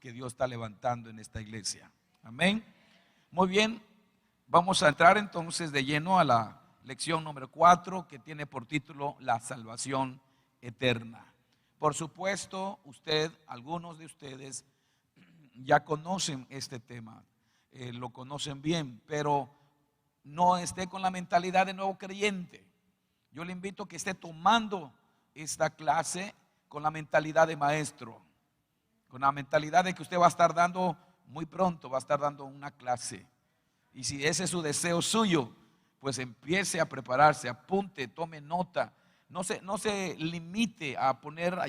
que Dios está levantando en esta iglesia. Amén. Muy bien, vamos a entrar entonces de lleno a la lección número 4, que tiene por título La salvación eterna. Por supuesto, algunos de ustedes ya conocen este tema, lo conocen bien, pero no esté con la mentalidad de nuevo creyente. Yo le invito a que esté tomando esta clase con la mentalidad de maestro, con la mentalidad de que usted va a estar dando muy pronto, va a estar dando una clase. Y si ese es su deseo suyo, pues empiece a prepararse, apunte, tome nota. No se limite a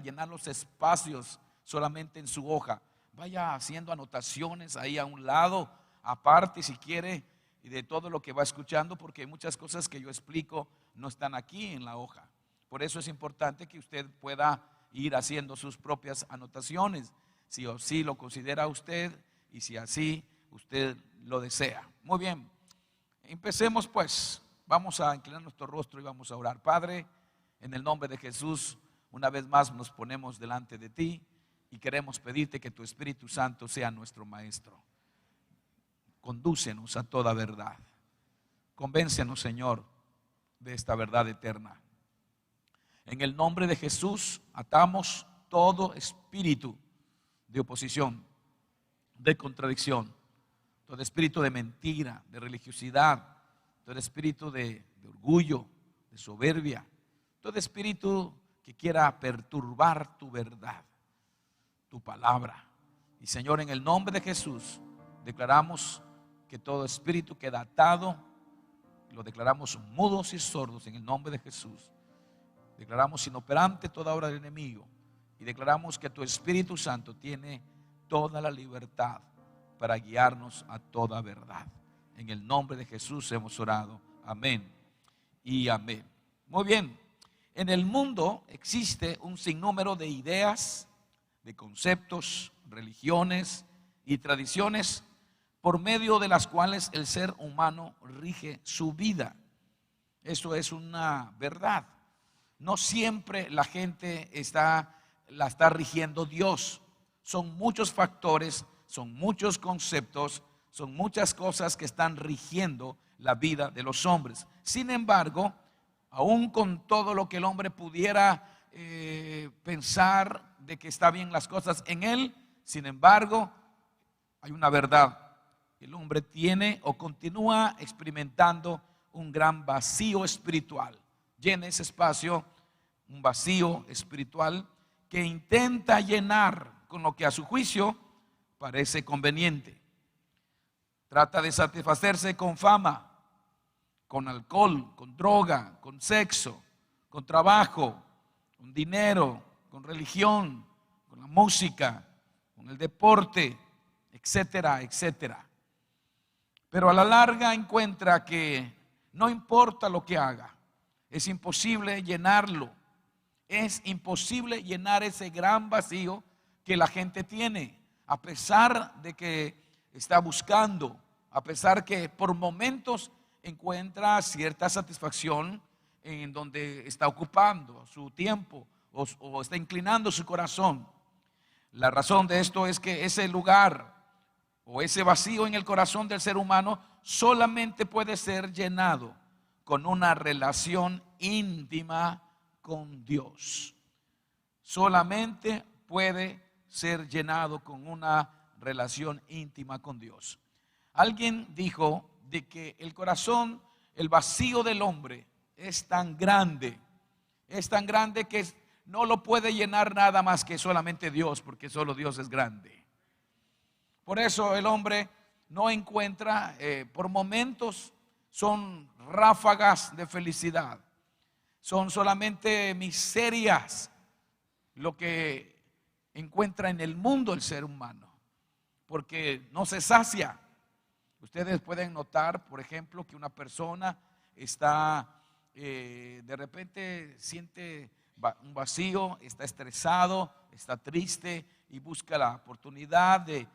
llenar los espacios solamente en su hoja. Vaya haciendo anotaciones ahí a un lado, aparte si quiere, y de todo lo que va escuchando, porque muchas cosas que yo explico no están aquí en la hoja. Por eso es importante que usted pueda ir haciendo sus propias anotaciones, si así lo considera usted y si así usted lo desea. Muy bien, empecemos pues. Vamos a inclinar nuestro rostro y vamos a orar. Padre, en el nombre de Jesús, una vez más nos ponemos delante de ti y queremos pedirte que tu Espíritu Santo sea nuestro maestro. Condúcenos a toda verdad. Convéncenos, Señor, de esta verdad eterna. En el nombre de Jesús atamos todo espíritu de oposición, de contradicción, todo espíritu de mentira, de religiosidad, todo espíritu de orgullo, de soberbia, todo espíritu que quiera perturbar tu verdad, tu palabra. Y Señor, en el nombre de Jesús declaramos que todo espíritu queda atado, lo declaramos mudos y sordos en el nombre de Jesús. Declaramos inoperante toda obra del enemigo y declaramos que tu Espíritu Santo tiene toda la libertad para guiarnos a toda verdad. En el nombre de Jesús hemos orado. Amén y amén. Muy bien, en el mundo existe un sinnúmero de ideas, de conceptos, religiones y tradiciones por medio de las cuales el ser humano rige su vida. Eso es una verdad. No siempre la gente la está rigiendo Dios. Son muchos factores, son muchos conceptos, son muchas cosas que están rigiendo la vida de los hombres. Sin embargo, aún con todo lo que el hombre pudiera pensar de que está bien las cosas en él, sin embargo, hay una verdad. El hombre tiene o continúa experimentando un gran vacío espiritual. Llena ese espacio, un vacío espiritual que intenta llenar con lo que a su juicio parece conveniente. Trata de satisfacerse con fama, con alcohol, con droga, con sexo, con trabajo, con dinero, con religión, con la música, con el deporte, etcétera, etcétera. Pero a la larga encuentra que no importa lo que haga, es imposible llenarlo. Es imposible llenar ese gran vacío que la gente tiene, a pesar de que está buscando, a pesar que por momentos encuentra cierta satisfacción en donde está ocupando su tiempo o está inclinando su corazón. La razón de esto es que ese lugar o ese vacío en el corazón del ser humano solamente puede ser llenado con una relación íntima con Dios. Solamente puede ser llenado con una relación íntima con Dios. Alguien dijo de que el corazón, el vacío del hombre es tan grande que no lo puede llenar nada más que solamente Dios, porque solo Dios es grande. Por eso el hombre no encuentra, por momentos son ráfagas de felicidad, son solamente miserias lo que encuentra en el mundo el ser humano, porque no se sacia. Ustedes pueden notar, por ejemplo, que una persona está, de repente siente un vacío, está estresado, está triste y busca la oportunidad de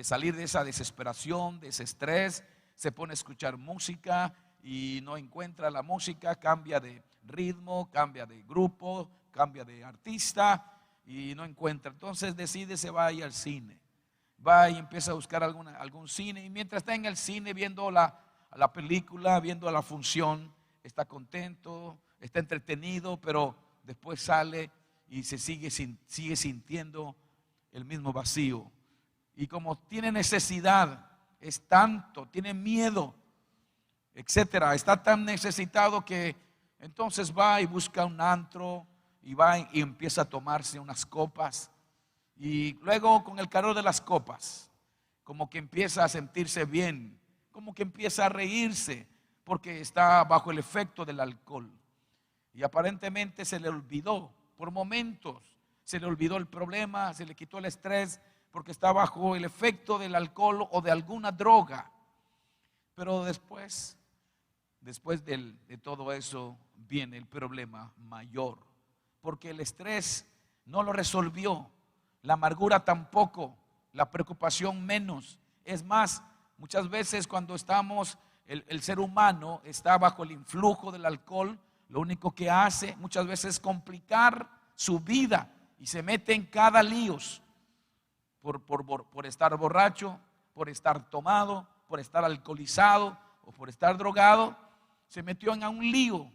salir de esa desesperación, de ese estrés. Se pone a escuchar música y no encuentra la música, cambia de ritmo, cambia de grupo, cambia de artista y no encuentra. Entonces decide, se va a ir al cine. va y empieza a buscar algún cine, y mientras está en el cine viendo la película, viendo la función, está contento, está entretenido, pero después sale y sigue sintiendo el mismo vacío. Y como tiene necesidad, es tanto, tiene miedo, etcétera, está tan necesitado que entonces va y busca un antro y va y empieza a tomarse unas copas, y luego con el calor de las copas como que empieza a sentirse bien, como que empieza a reírse porque está bajo el efecto del alcohol, y aparentemente se le olvidó por momentos, se le olvidó el problema, se le quitó el estrés porque está bajo el efecto del alcohol o de alguna droga. Pero después de todo eso viene el problema mayor, porque el estrés no lo resolvió, la amargura tampoco, la preocupación menos. Es más, muchas veces cuando el ser humano está bajo el influjo del alcohol, lo único que hace muchas veces es complicar su vida y se mete en cada líos por estar borracho, por estar tomado, por estar alcoholizado o por estar drogado. Se metió en un lío,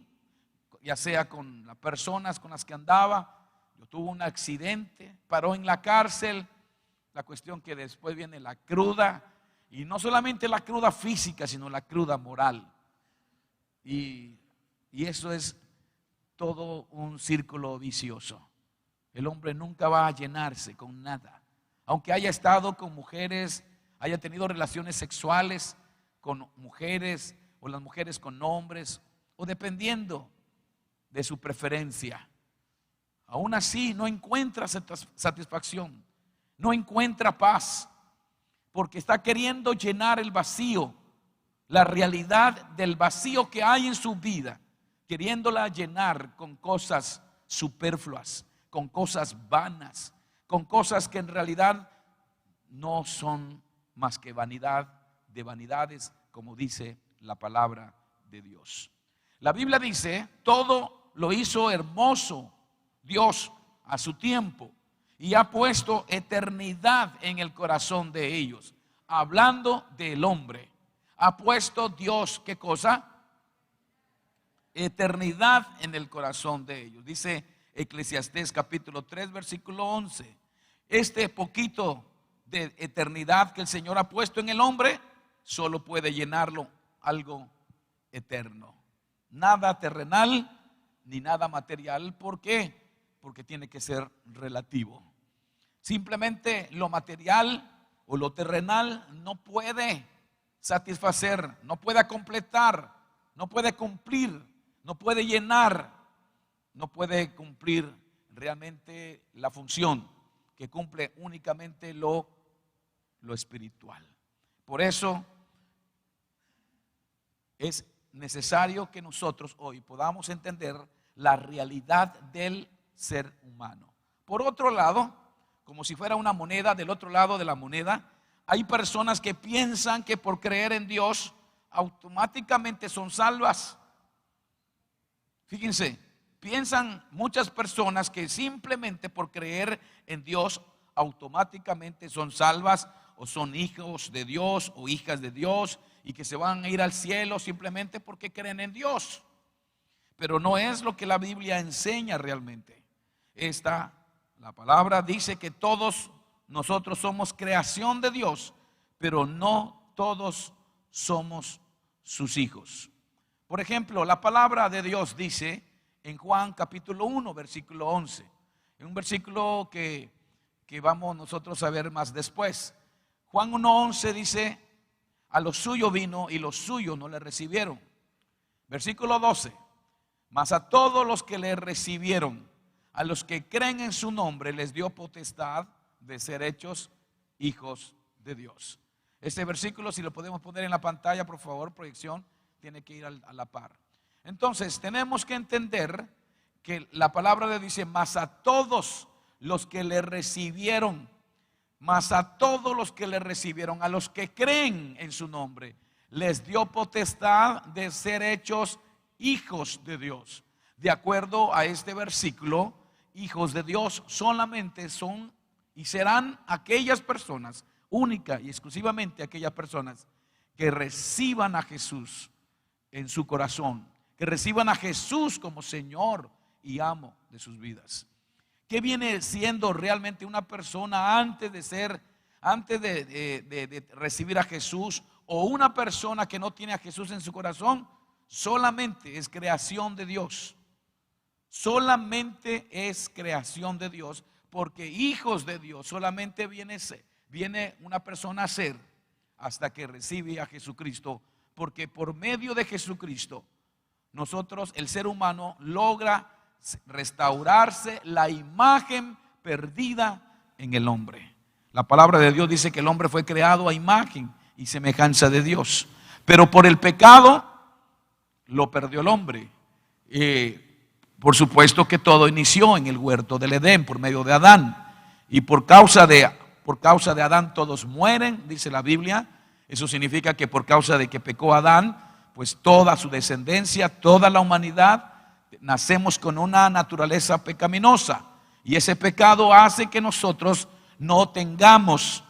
ya sea con las personas con las que andaba, tuvo un accidente, paró en la cárcel. La cuestión que después viene la cruda, y no solamente la cruda física, sino la cruda moral. Y eso es todo un círculo vicioso. El hombre nunca va a llenarse con nada, aunque haya estado con mujeres, haya tenido relaciones sexuales con mujeres, o las mujeres con hombres, o dependiendo de su preferencia. Aún así no encuentra satisfacción, no encuentra paz, porque está queriendo llenar el vacío, la realidad del vacío que hay en su vida, queriéndola llenar con cosas superfluas, con cosas vanas, con cosas que en realidad no son más que vanidad de vanidades, como dice la palabra de Dios. La Biblia dice: todo lo hizo hermoso Dios a su tiempo, y ha puesto eternidad en el corazón de ellos. Hablando del hombre, ha puesto Dios, ¿qué cosa? Eternidad en el corazón de ellos. Dice Eclesiastés capítulo 3 versículo 11: este poquito de eternidad que el Señor ha puesto en el hombre, solo puede llenarlo algo eterno, nada terrenal ni nada material. ¿Por qué? Porque tiene que ser relativo. Simplemente lo material o lo terrenal no puede satisfacer, no puede completar, no puede cumplir, no puede llenar, no puede cumplir realmente la función que cumple únicamente lo espiritual. Por eso es necesario que nosotros hoy podamos entender la realidad del ser humano. Por otro lado, como si fuera una moneda, del otro lado de la moneda, hay personas que piensan que por creer en Dios automáticamente son salvas. Fíjense, piensan muchas personas que simplemente por creer en Dios automáticamente son salvas, o son hijos de Dios o hijas de Dios, y que se van a ir al cielo simplemente porque creen en Dios. Pero no es lo que la Biblia enseña realmente. La palabra dice que todos nosotros somos creación de Dios, pero no todos somos sus hijos. Por ejemplo, la palabra de Dios dice en Juan capítulo 1 versículo 11, en un versículo que vamos nosotros a ver más después. Juan 1:11 dice: a los suyos vino y los suyos no le recibieron. Versículo 12: mas a todos los que le recibieron, a los que creen en su nombre, les dio potestad de ser hechos hijos de Dios. Este versículo, si lo podemos poner en la pantalla, por favor, proyección, tiene que ir a la par. Entonces tenemos que entender que la palabra de Dios dice: mas a todos los que le recibieron, mas a todos los que le recibieron, a los que creen en su nombre, les dio potestad de ser hechos hijos de Dios. De acuerdo a este versículo, hijos de Dios solamente son y serán aquellas personas única y exclusivamente aquellas personas que reciban a Jesús en su corazón, que reciban a Jesús como Señor y amo de sus vidas. ¿Qué viene siendo realmente una persona antes de recibir a Jesús, o una persona que no tiene a Jesús en su corazón? Solamente es creación de Dios. Solamente es creación de Dios, porque hijos de Dios solamente viene una persona a ser hasta que recibe a Jesucristo, porque por medio de Jesucristo nosotros, el ser humano, logra restaurarse la imagen perdida en el hombre. La palabra de Dios dice que el hombre fue creado a imagen y semejanza de Dios, pero por el pecado lo perdió el hombre. Por supuesto que todo inició en el huerto del Edén por medio de Adán, y por causa de Adán todos mueren, dice la Biblia. Eso significa que por causa de que pecó Adán, pues toda su descendencia, toda la humanidad, nacemos con una naturaleza pecaminosa, y ese pecado hace que nosotros no tengamos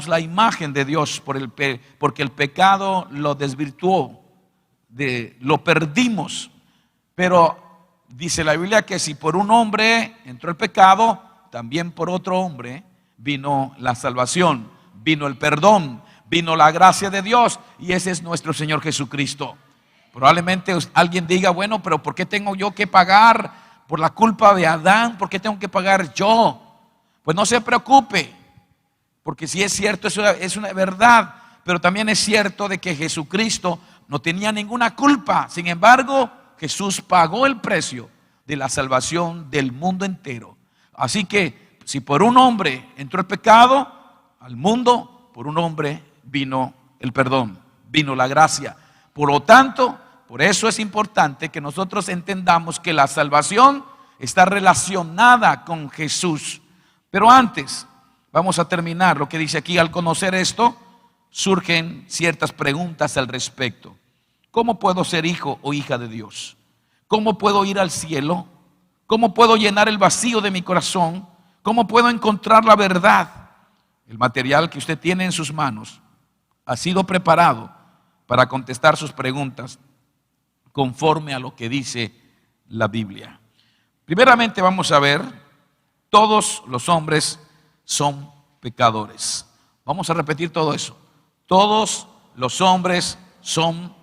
la imagen de Dios, porque el pecado lo desvirtuó, lo perdimos. Pero dice la Biblia que si por un hombre entró el pecado, también por otro hombre vino la salvación, vino el perdón, vino la gracia de Dios, y ese es nuestro Señor Jesucristo. Probablemente alguien diga, bueno, pero ¿por qué tengo yo que pagar por la culpa de Adán? ¿Por qué tengo que pagar yo? Pues no se preocupe, porque si es cierto, eso es una verdad, pero también es cierto de que Jesucristo no tenía ninguna culpa. Sin embargo, Jesús pagó el precio de la salvación del mundo entero. Así que si por un hombre entró el pecado al mundo, por un hombre vino el perdón, vino la gracia. Por lo tanto, por eso es importante que nosotros entendamos que la salvación está relacionada con Jesús. Pero antes, vamos a terminar lo que dice aquí. Al conocer esto, surgen ciertas preguntas al respecto. ¿Cómo puedo ser hijo o hija de Dios? ¿Cómo puedo ir al cielo? ¿Cómo puedo llenar el vacío de mi corazón? ¿Cómo puedo encontrar la verdad? El material que usted tiene en sus manos ha sido preparado para contestar sus preguntas conforme a lo que dice la Biblia. Primeramente vamos a ver, todos los hombres son pecadores. Vamos a repetir todo eso. Todos los hombres son,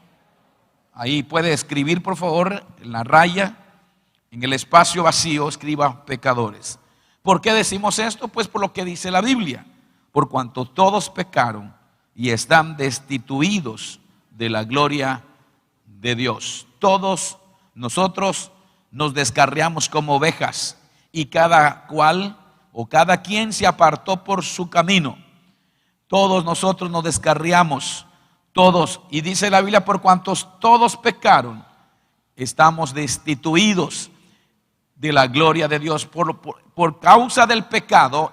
ahí puede escribir por favor en la raya, en el espacio vacío escriba pecadores. ¿Por qué decimos esto? Pues por lo que dice la Biblia. Por cuanto todos pecaron y están destituidos de la gloria de Dios. Todos nosotros nos descarriamos como ovejas, y cada cual o cada quien se apartó por su camino. Todos nosotros nos descarriamos, todos. Y dice la Biblia, por cuantos todos pecaron, estamos destituidos de la gloria de Dios. Por causa del pecado,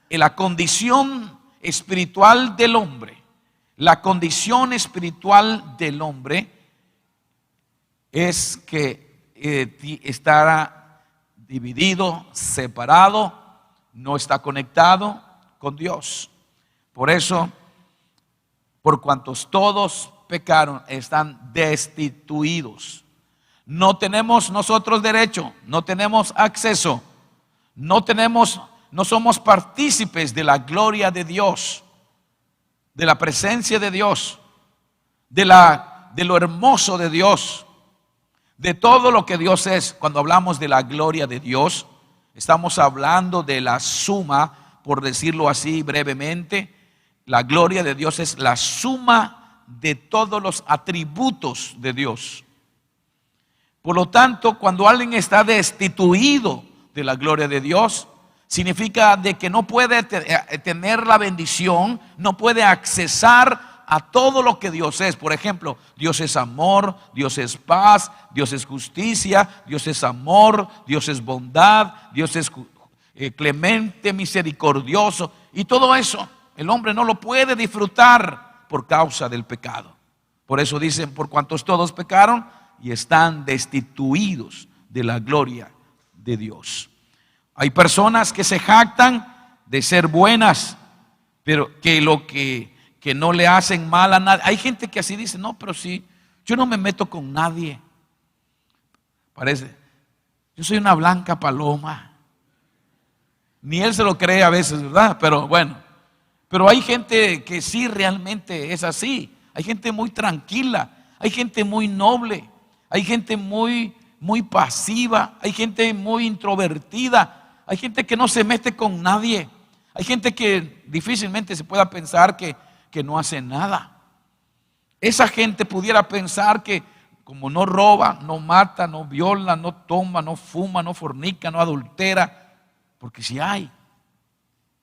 en la condición espiritual del hombre, la condición espiritual del hombre es que estará dividido, separado, no está conectado con Dios. Por eso, por cuantos todos pecaron, están destituidos. No tenemos nosotros derecho, no tenemos acceso, no somos partícipes de la gloria de Dios, de la presencia de Dios, de lo hermoso de Dios, de todo lo que Dios es. Cuando hablamos de la gloria de Dios, estamos hablando de la suma, por decirlo así brevemente. La gloria de Dios es la suma de todos los atributos de Dios. Por lo tanto, cuando alguien está destituido de la gloria de Dios, significa de que no puede tener la bendición, no puede accesar a todo lo que Dios es. Por ejemplo, Dios es amor, Dios es paz, Dios es justicia, Dios es amor, Dios es bondad, Dios es clemente, misericordioso, y todo eso el hombre no lo puede disfrutar por causa del pecado. Por eso dicen, por cuantos todos pecaron y están destituidos de la gloria de Dios. Hay personas que se jactan de ser buenas, pero que no le hacen mal a nadie. Hay gente que así dice, no, pero sí, yo no me meto con nadie. Parece, yo soy una blanca paloma. Ni él se lo cree a veces, ¿verdad? Pero bueno, pero hay gente que sí realmente es así. Hay gente muy tranquila, hay gente muy noble, hay gente muy pasiva, hay gente muy introvertida, hay gente que no se mete con nadie, hay gente que difícilmente se pueda pensar que no hace nada. Esa gente pudiera pensar que como no roba, no mata, no viola, no toma, no fuma, no fornica, no adultera, porque si hay,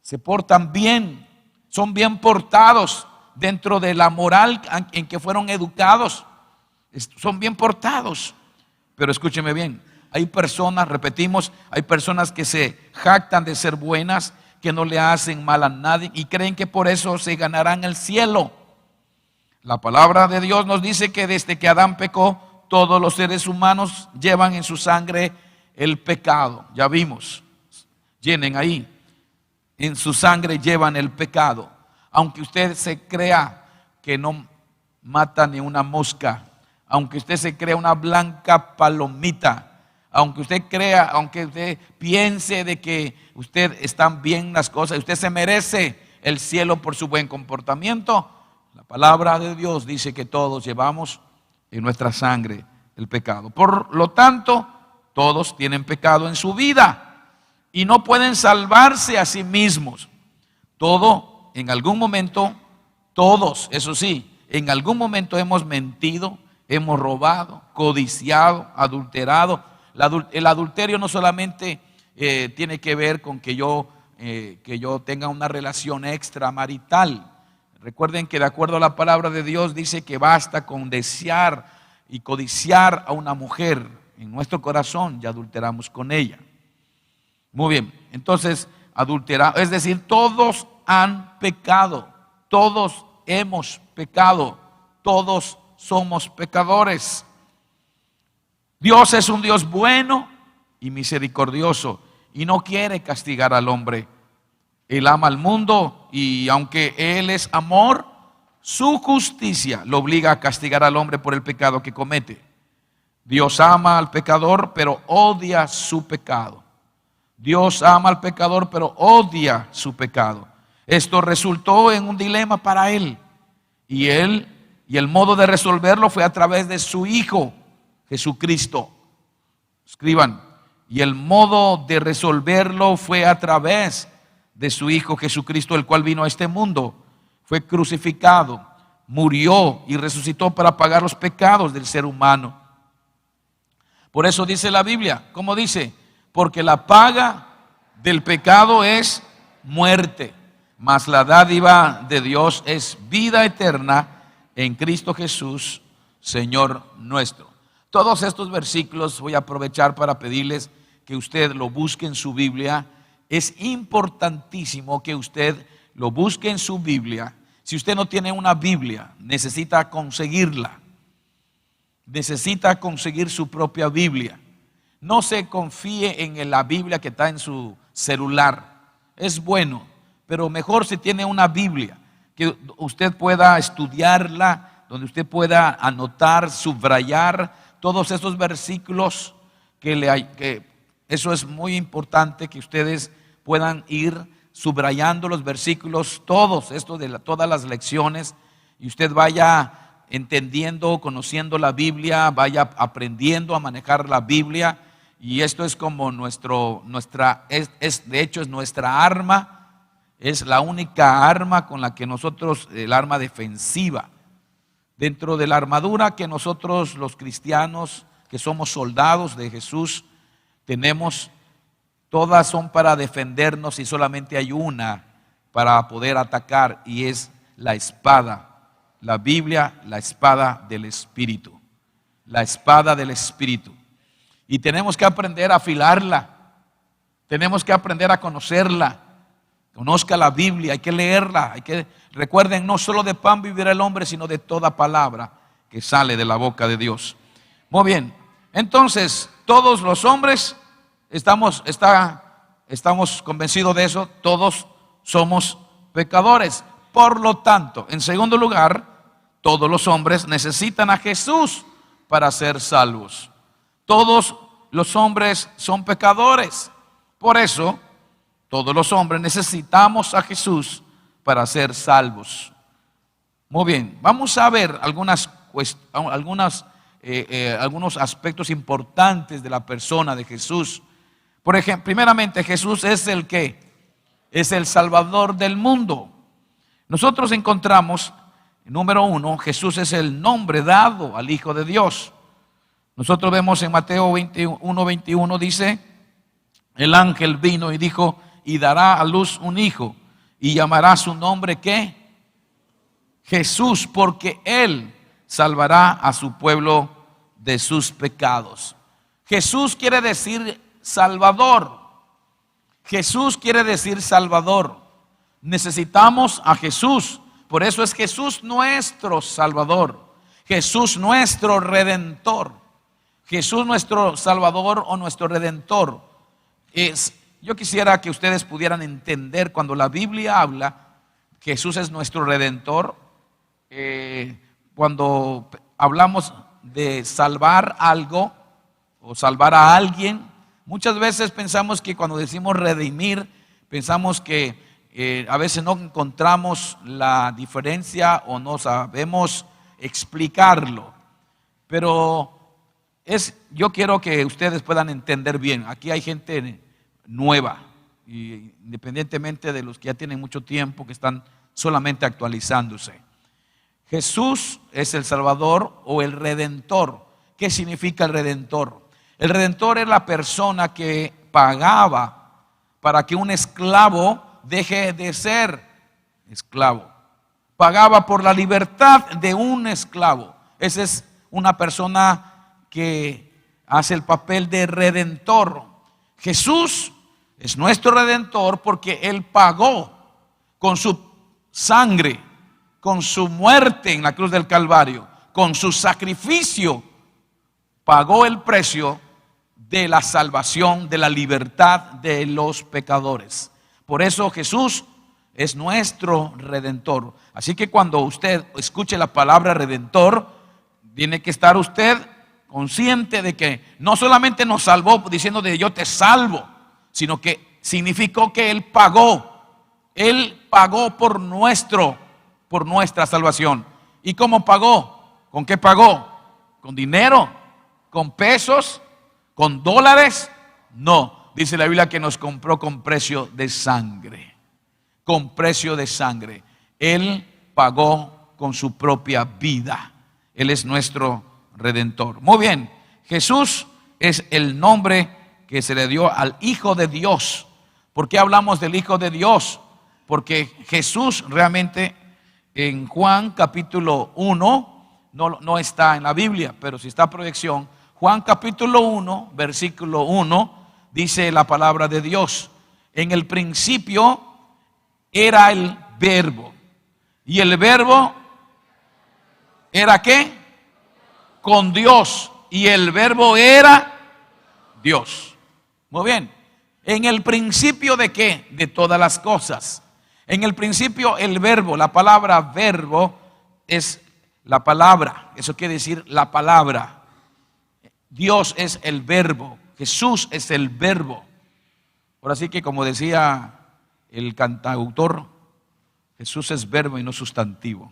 se portan bien, son bien portados dentro de la moral en que fueron educados, son bien portados. Pero escúcheme bien, hay personas, repetimos, hay personas que se jactan de ser buenas, que no le hacen mal a nadie y creen que por eso se ganarán el cielo. La palabra de Dios nos dice que desde que Adán pecó, todos los seres humanos llevan en su sangre el pecado. Ya vimos, llenen ahí, en su sangre llevan el pecado. Aunque usted se crea que no mata ni una mosca, aunque usted se crea una blanca palomita, aunque usted piense de que usted están bien las cosas, usted se merece el cielo por su buen comportamiento, la palabra de Dios dice que todos llevamos en nuestra sangre el pecado. Por lo tanto, todos tienen pecado en su vida y no pueden salvarse a sí mismos. En algún momento, todos, eso sí, en algún momento hemos mentido, hemos robado, codiciado, adulterado. El adulterio no solamente tiene que ver con que yo tenga una relación extramarital. Recuerden que de acuerdo a la palabra de Dios dice que basta con desear y codiciar a una mujer en nuestro corazón, ya adulteramos con ella. Muy bien, entonces adulterar, es decir, todos han pecado, todos hemos pecado, todos somos pecadores. Dios es un Dios bueno y misericordioso y no quiere castigar al hombre. Él ama al mundo y aunque Él es amor, su justicia lo obliga a castigar al hombre por el pecado que comete. Dios ama al pecador, pero odia su pecado. Dios ama al pecador, pero odia su pecado. Esto resultó en un dilema para él. Y el modo de resolverlo fue a través de su Hijo, Jesucristo. Escriban. Y el modo de resolverlo fue a través de su Hijo Jesucristo, el cual vino a este mundo. Fue crucificado, murió y resucitó para pagar los pecados del ser humano. Por eso dice la Biblia, ¿cómo dice? Porque la paga del pecado es muerte, mas la dádiva de Dios es vida eterna en Cristo Jesús, Señor nuestro. Todos estos versículos voy a aprovechar para pedirles que usted lo busque en su Biblia. Es importantísimo que usted lo busque en su Biblia. Si usted no tiene una Biblia, necesita conseguirla. Necesita conseguir su propia Biblia. No se confíe en la Biblia que está en su celular. Es bueno, pero mejor si tiene una Biblia que usted pueda estudiarla, donde usted pueda anotar, subrayar todos esos versículos que eso es muy importante, que ustedes puedan ir subrayando los versículos, todas las lecciones, y usted vaya entendiendo, conociendo la Biblia, vaya aprendiendo a manejar la Biblia. Y esto es como de hecho es nuestra arma, es la única arma con la que nosotros, el arma defensiva, dentro de la armadura que nosotros los cristianos, que somos soldados de Jesús, tenemos. Todas son para defendernos y solamente hay una para poder atacar, y es la espada. La Biblia, la espada del Espíritu. La espada del Espíritu. Y tenemos que aprender a afilarla. Tenemos que aprender a conocerla. Conozca la Biblia, hay que leerla. Recuerden, no solo de pan vivirá el hombre, sino de toda palabra que sale de la boca de Dios. Muy bien, entonces todos los hombres estamos convencidos de eso, todos somos pecadores. Por lo tanto, en segundo lugar, todos los hombres necesitan a Jesús para ser salvos. Todos los hombres son pecadores. Por eso, todos los hombres necesitamos a Jesús para ser salvos. Muy bien, vamos a ver algunos aspectos importantes de la persona de Jesús. Por ejemplo, primeramente, Jesús es el que es el Salvador del mundo. Nosotros encontramos, número uno, Jesús es el nombre dado al Hijo de Dios. Nosotros vemos en Mateo 21:21 dice, el ángel vino y dijo, y dará a luz un hijo, y llamará su nombre, ¿qué? Jesús, porque él salvará a su pueblo de sus pecados. Jesús quiere decir Salvador. Jesús quiere decir Salvador. Necesitamos a Jesús. Por eso es Jesús nuestro Salvador. Jesús nuestro Redentor. Jesús nuestro Salvador o nuestro Redentor. Yo quisiera que ustedes pudieran entender cuando la Biblia habla que Jesús es nuestro Redentor. Cuando hablamos de salvar algo o salvar a alguien, muchas veces pensamos que cuando decimos redimir, pensamos que a veces no encontramos la diferencia o no sabemos explicarlo. Pero yo quiero que ustedes puedan entender bien. Aquí hay gente nueva, y independientemente de los que ya tienen mucho tiempo, que están solamente actualizándose. Jesús es el Salvador o el Redentor. ¿Qué significa el Redentor? El Redentor es la persona que pagaba para que un esclavo deje de ser esclavo. Pagaba por la libertad de un esclavo. Esa es una persona que hace el papel de Redentor. Jesús es nuestro Redentor porque Él pagó con su sangre, con su muerte en la cruz del Calvario, con su sacrificio, pagó el precio de la salvación, de la libertad de los pecadores. Por eso Jesús es nuestro Redentor. Así que cuando usted escuche la palabra Redentor, tiene que estar usted consciente de que no solamente nos salvó diciendo de yo te salvo, sino que significó que Él pagó por nuestra salvación. ¿Y cómo pagó? ¿Con qué pagó? ¿Con dinero? ¿Con pesos? ¿Con dólares? No, dice la Biblia que nos compró con precio de sangre. Con precio de sangre. Él pagó con su propia vida. Él es nuestro Redentor. Muy bien, Jesús es el nombre que se le dio al Hijo de Dios. ¿Por qué hablamos del Hijo de Dios? Porque Jesús realmente en Juan capítulo 1, no está en la Biblia, pero si está en proyección, Juan capítulo 1, versículo 1, dice la palabra de Dios: en el principio era el Verbo, y el Verbo era ¿qué? Con Dios, y el Verbo era Dios. Muy bien. En el principio ¿de qué? De todas las cosas. En el principio el verbo, la palabra verbo es la palabra. Eso quiere decir la palabra. Dios es el verbo. Jesús es el verbo. Ahora sí que como decía el cantautor, Jesús es verbo y no sustantivo.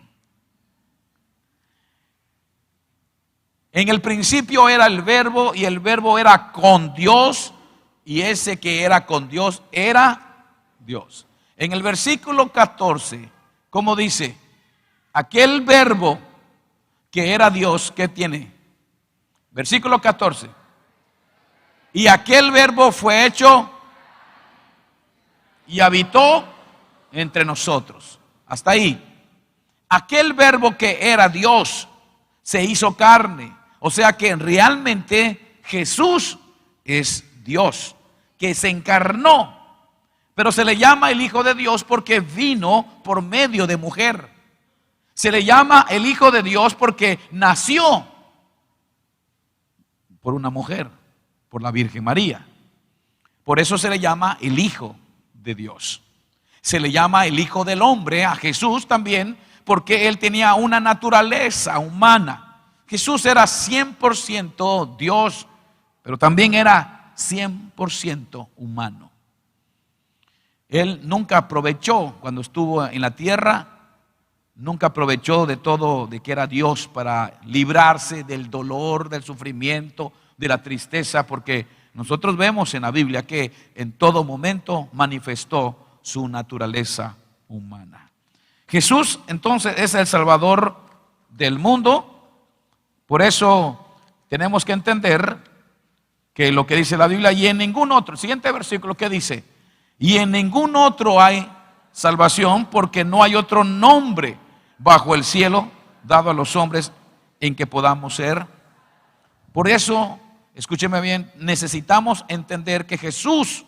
En el principio era el verbo y el verbo era con Dios y ese que era con Dios era Dios. En el versículo 14, ¿cómo dice? Aquel verbo que era Dios, ¿qué tiene? Versículo 14. Y aquel verbo fue hecho y habitó entre nosotros. Hasta ahí. Aquel verbo que era Dios se hizo carne. O sea que realmente Jesús es Dios, que se encarnó. Pero se le llama el Hijo de Dios porque vino por medio de mujer. Se le llama el Hijo de Dios porque nació por una mujer, por la Virgen María. Por eso se le llama el Hijo de Dios. Se le llama el Hijo del Hombre a Jesús también, porque Él tenía una naturaleza humana. Jesús era 100% Dios, pero también era 100% humano. Él nunca aprovechó, cuando estuvo en la tierra, nunca aprovechó de todo, de que era Dios, para librarse del dolor, del sufrimiento, de la tristeza, porque nosotros vemos en la Biblia que en todo momento manifestó su naturaleza humana. Jesús entonces es el Salvador del mundo. Por eso tenemos que entender que lo que dice la Biblia, y en ningún otro, el siguiente versículo que dice, y en ningún otro hay salvación, porque no hay otro nombre bajo el cielo dado a los hombres en que podamos ser. Por eso, escúcheme bien, necesitamos entender que Jesús,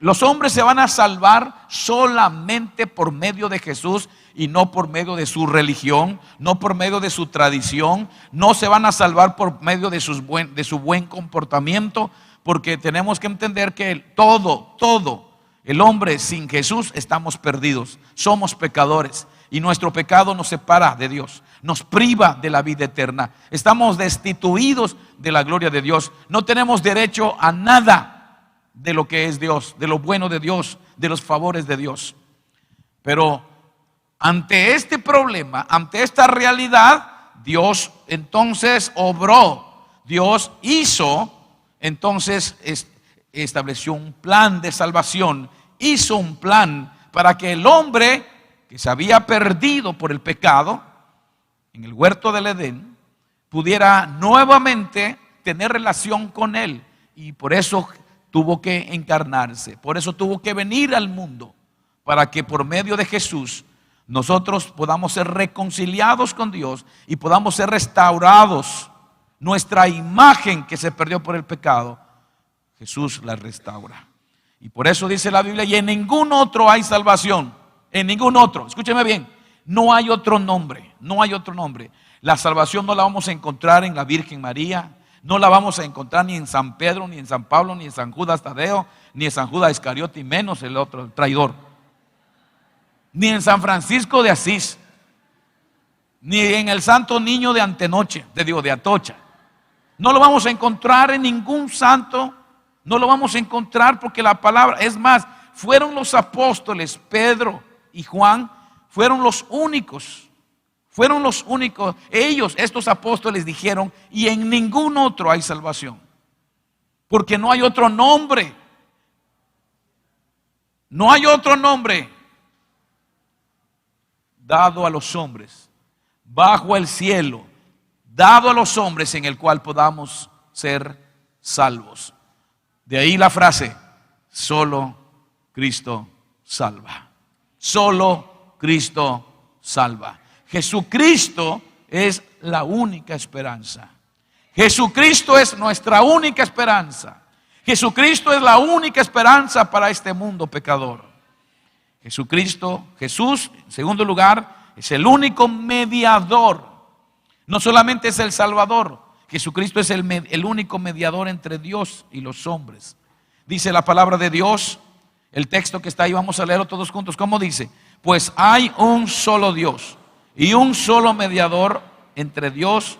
los hombres se van a salvar solamente por medio de Jesús y no por medio de su religión, no por medio de su tradición. No se van a salvar por medio de su buen comportamiento, porque tenemos que entender que todo el hombre sin Jesús estamos perdidos, somos pecadores y nuestro pecado nos separa de Dios, nos priva de la vida eterna, estamos destituidos de la gloria de Dios, no tenemos derecho a nada de lo que es Dios, de lo bueno de Dios, de los favores de Dios. Pero ante este problema, ante esta realidad, Dios entonces obró, Dios hizo, entonces estableció un plan de salvación, hizo un plan para que el hombre que se había perdido por el pecado en el huerto del Edén pudiera nuevamente tener relación con Él, y por eso tuvo que encarnarse, por eso tuvo que venir al mundo, para que por medio de Jesús nosotros podamos ser reconciliados con Dios y podamos ser restaurados. Nuestra imagen que se perdió por el pecado, Jesús la restaura. Y por eso dice la Biblia, y en ningún otro hay salvación, en ningún otro. Escúcheme bien, no hay otro nombre, no hay otro nombre. La salvación no la vamos a encontrar en la Virgen María, no la vamos a encontrar ni en San Pedro, ni en San Pablo, ni en San Judas Tadeo, ni en San Judas Iscariote, y menos el otro, el traidor. Ni en San Francisco de Asís, ni en el Santo Niño de Antenoche, de Atocha. No lo vamos a encontrar en ningún santo, no lo vamos a encontrar, porque la palabra, es más, fueron los apóstoles Pedro y Juan, fueron los únicos, ellos, estos apóstoles dijeron, y en ningún otro hay salvación, porque no hay otro nombre, no hay otro nombre dado a los hombres, bajo el cielo, dado a los hombres, en el cual podamos ser salvos. De ahí la frase, solo Cristo salva. Solo Cristo salva. Jesucristo es la única esperanza. Jesucristo es nuestra única esperanza. Jesucristo es la única esperanza para este mundo pecador. Jesús, en segundo lugar, es el único mediador. No solamente es el Salvador, Jesucristo es el único mediador entre Dios y los hombres. Dice la palabra de Dios, el texto que está ahí, vamos a leerlo todos juntos. ¿Cómo dice? Pues hay un solo Dios y un solo mediador entre Dios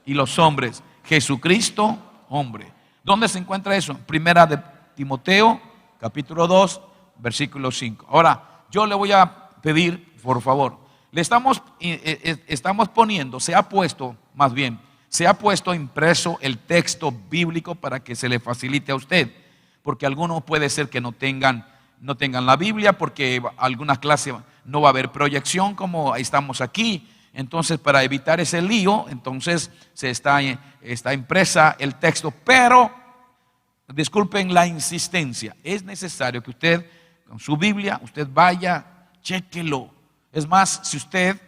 y los hombres, Jesucristo, hombre. ¿Dónde se encuentra eso? Primera de Timoteo, capítulo 2, versículo 5. Ahora, yo le voy a pedir, por favor, le estamos poniendo, se ha puesto impreso el texto bíblico para que se le facilite a usted, porque algunos puede ser que no tengan la Biblia, porque alguna clase no va a haber proyección como estamos aquí. Entonces, para evitar ese lío, entonces está impresa el texto, pero disculpen la insistencia, es necesario que usted con su Biblia, usted vaya, chéquelo. Es más, si usted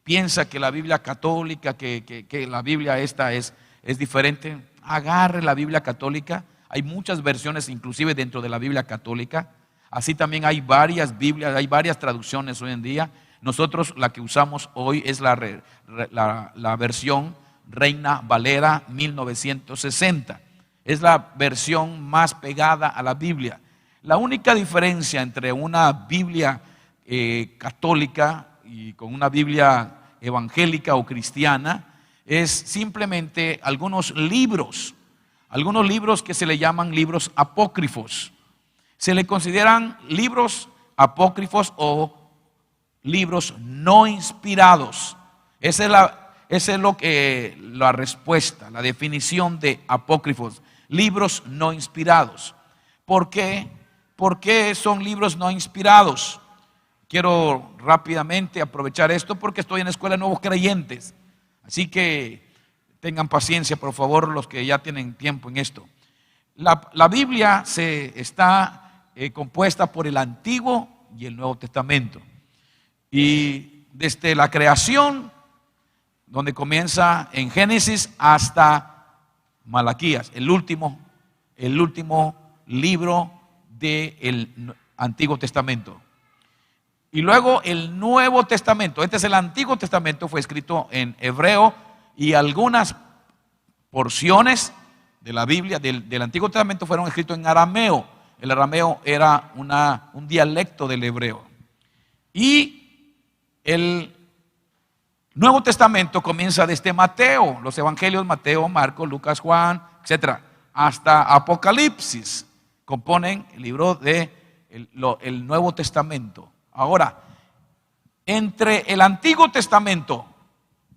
piensa que la Biblia católica, que la Biblia esta es diferente, agarre la Biblia católica. Hay muchas versiones inclusive dentro de la Biblia católica. Así también hay varias Biblias, hay varias traducciones hoy en día. Nosotros la que usamos hoy es la versión Reina Valera 1960. Es la versión más pegada a la Biblia. La única diferencia entre una Biblia católica y con una Biblia evangélica o cristiana es simplemente algunos libros que se le llaman libros apócrifos. Se le consideran libros apócrifos o libros no inspirados. Esa es la respuesta, la definición de apócrifos, libros no inspirados. ¿Por qué? ¿Por qué son libros no inspirados? Quiero rápidamente aprovechar esto porque estoy en la escuela de nuevos creyentes. Así que tengan paciencia, por favor, los que ya tienen tiempo en esto. La Biblia está compuesta por el Antiguo y el Nuevo Testamento. Y desde la creación, donde comienza en Génesis, hasta Malaquías, el último libro del Antiguo Testamento. Y luego el Nuevo Testamento. Este es el Antiguo Testamento, fue escrito en hebreo, y algunas porciones de la Biblia del Antiguo Testamento fueron escritos en arameo. El arameo era un dialecto del hebreo. Y el Nuevo Testamento comienza desde Mateo, los evangelios Mateo, Marcos, Lucas, Juan, etc., hasta Apocalipsis. Componen el libro el Nuevo Testamento. Ahora, entre el Antiguo Testamento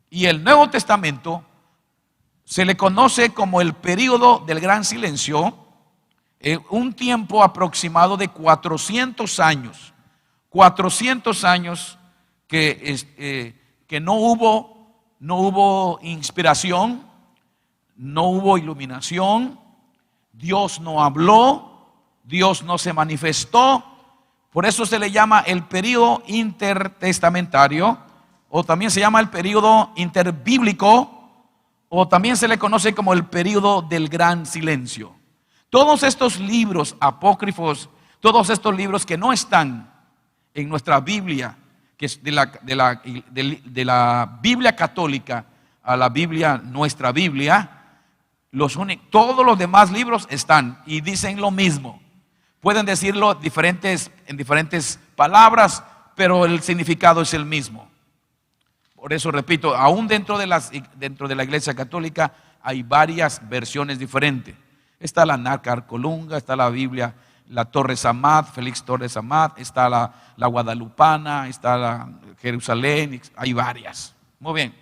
y el Nuevo Testamento se le conoce como el período del gran silencio, un tiempo aproximado de 400 años. 400 años que no hubo inspiración, no hubo iluminación, Dios no habló, Dios no se manifestó. Por eso se le llama el período intertestamentario, o también se llama el período interbíblico, o también se le conoce como el período del gran silencio. Todos estos libros apócrifos, todos estos libros que no están en nuestra Biblia, que es de la Biblia católica a la Biblia, nuestra Biblia, todos los demás libros están y dicen lo mismo. Pueden decirlo en diferentes palabras, pero el significado es el mismo. Por eso repito, aún dentro de la Iglesia Católica hay varias versiones diferentes. Está la Nácar Colunga, está la Biblia, la Torres Amat, Félix Torres Amat, está la Guadalupana, está la Jerusalén, hay varias. Muy bien.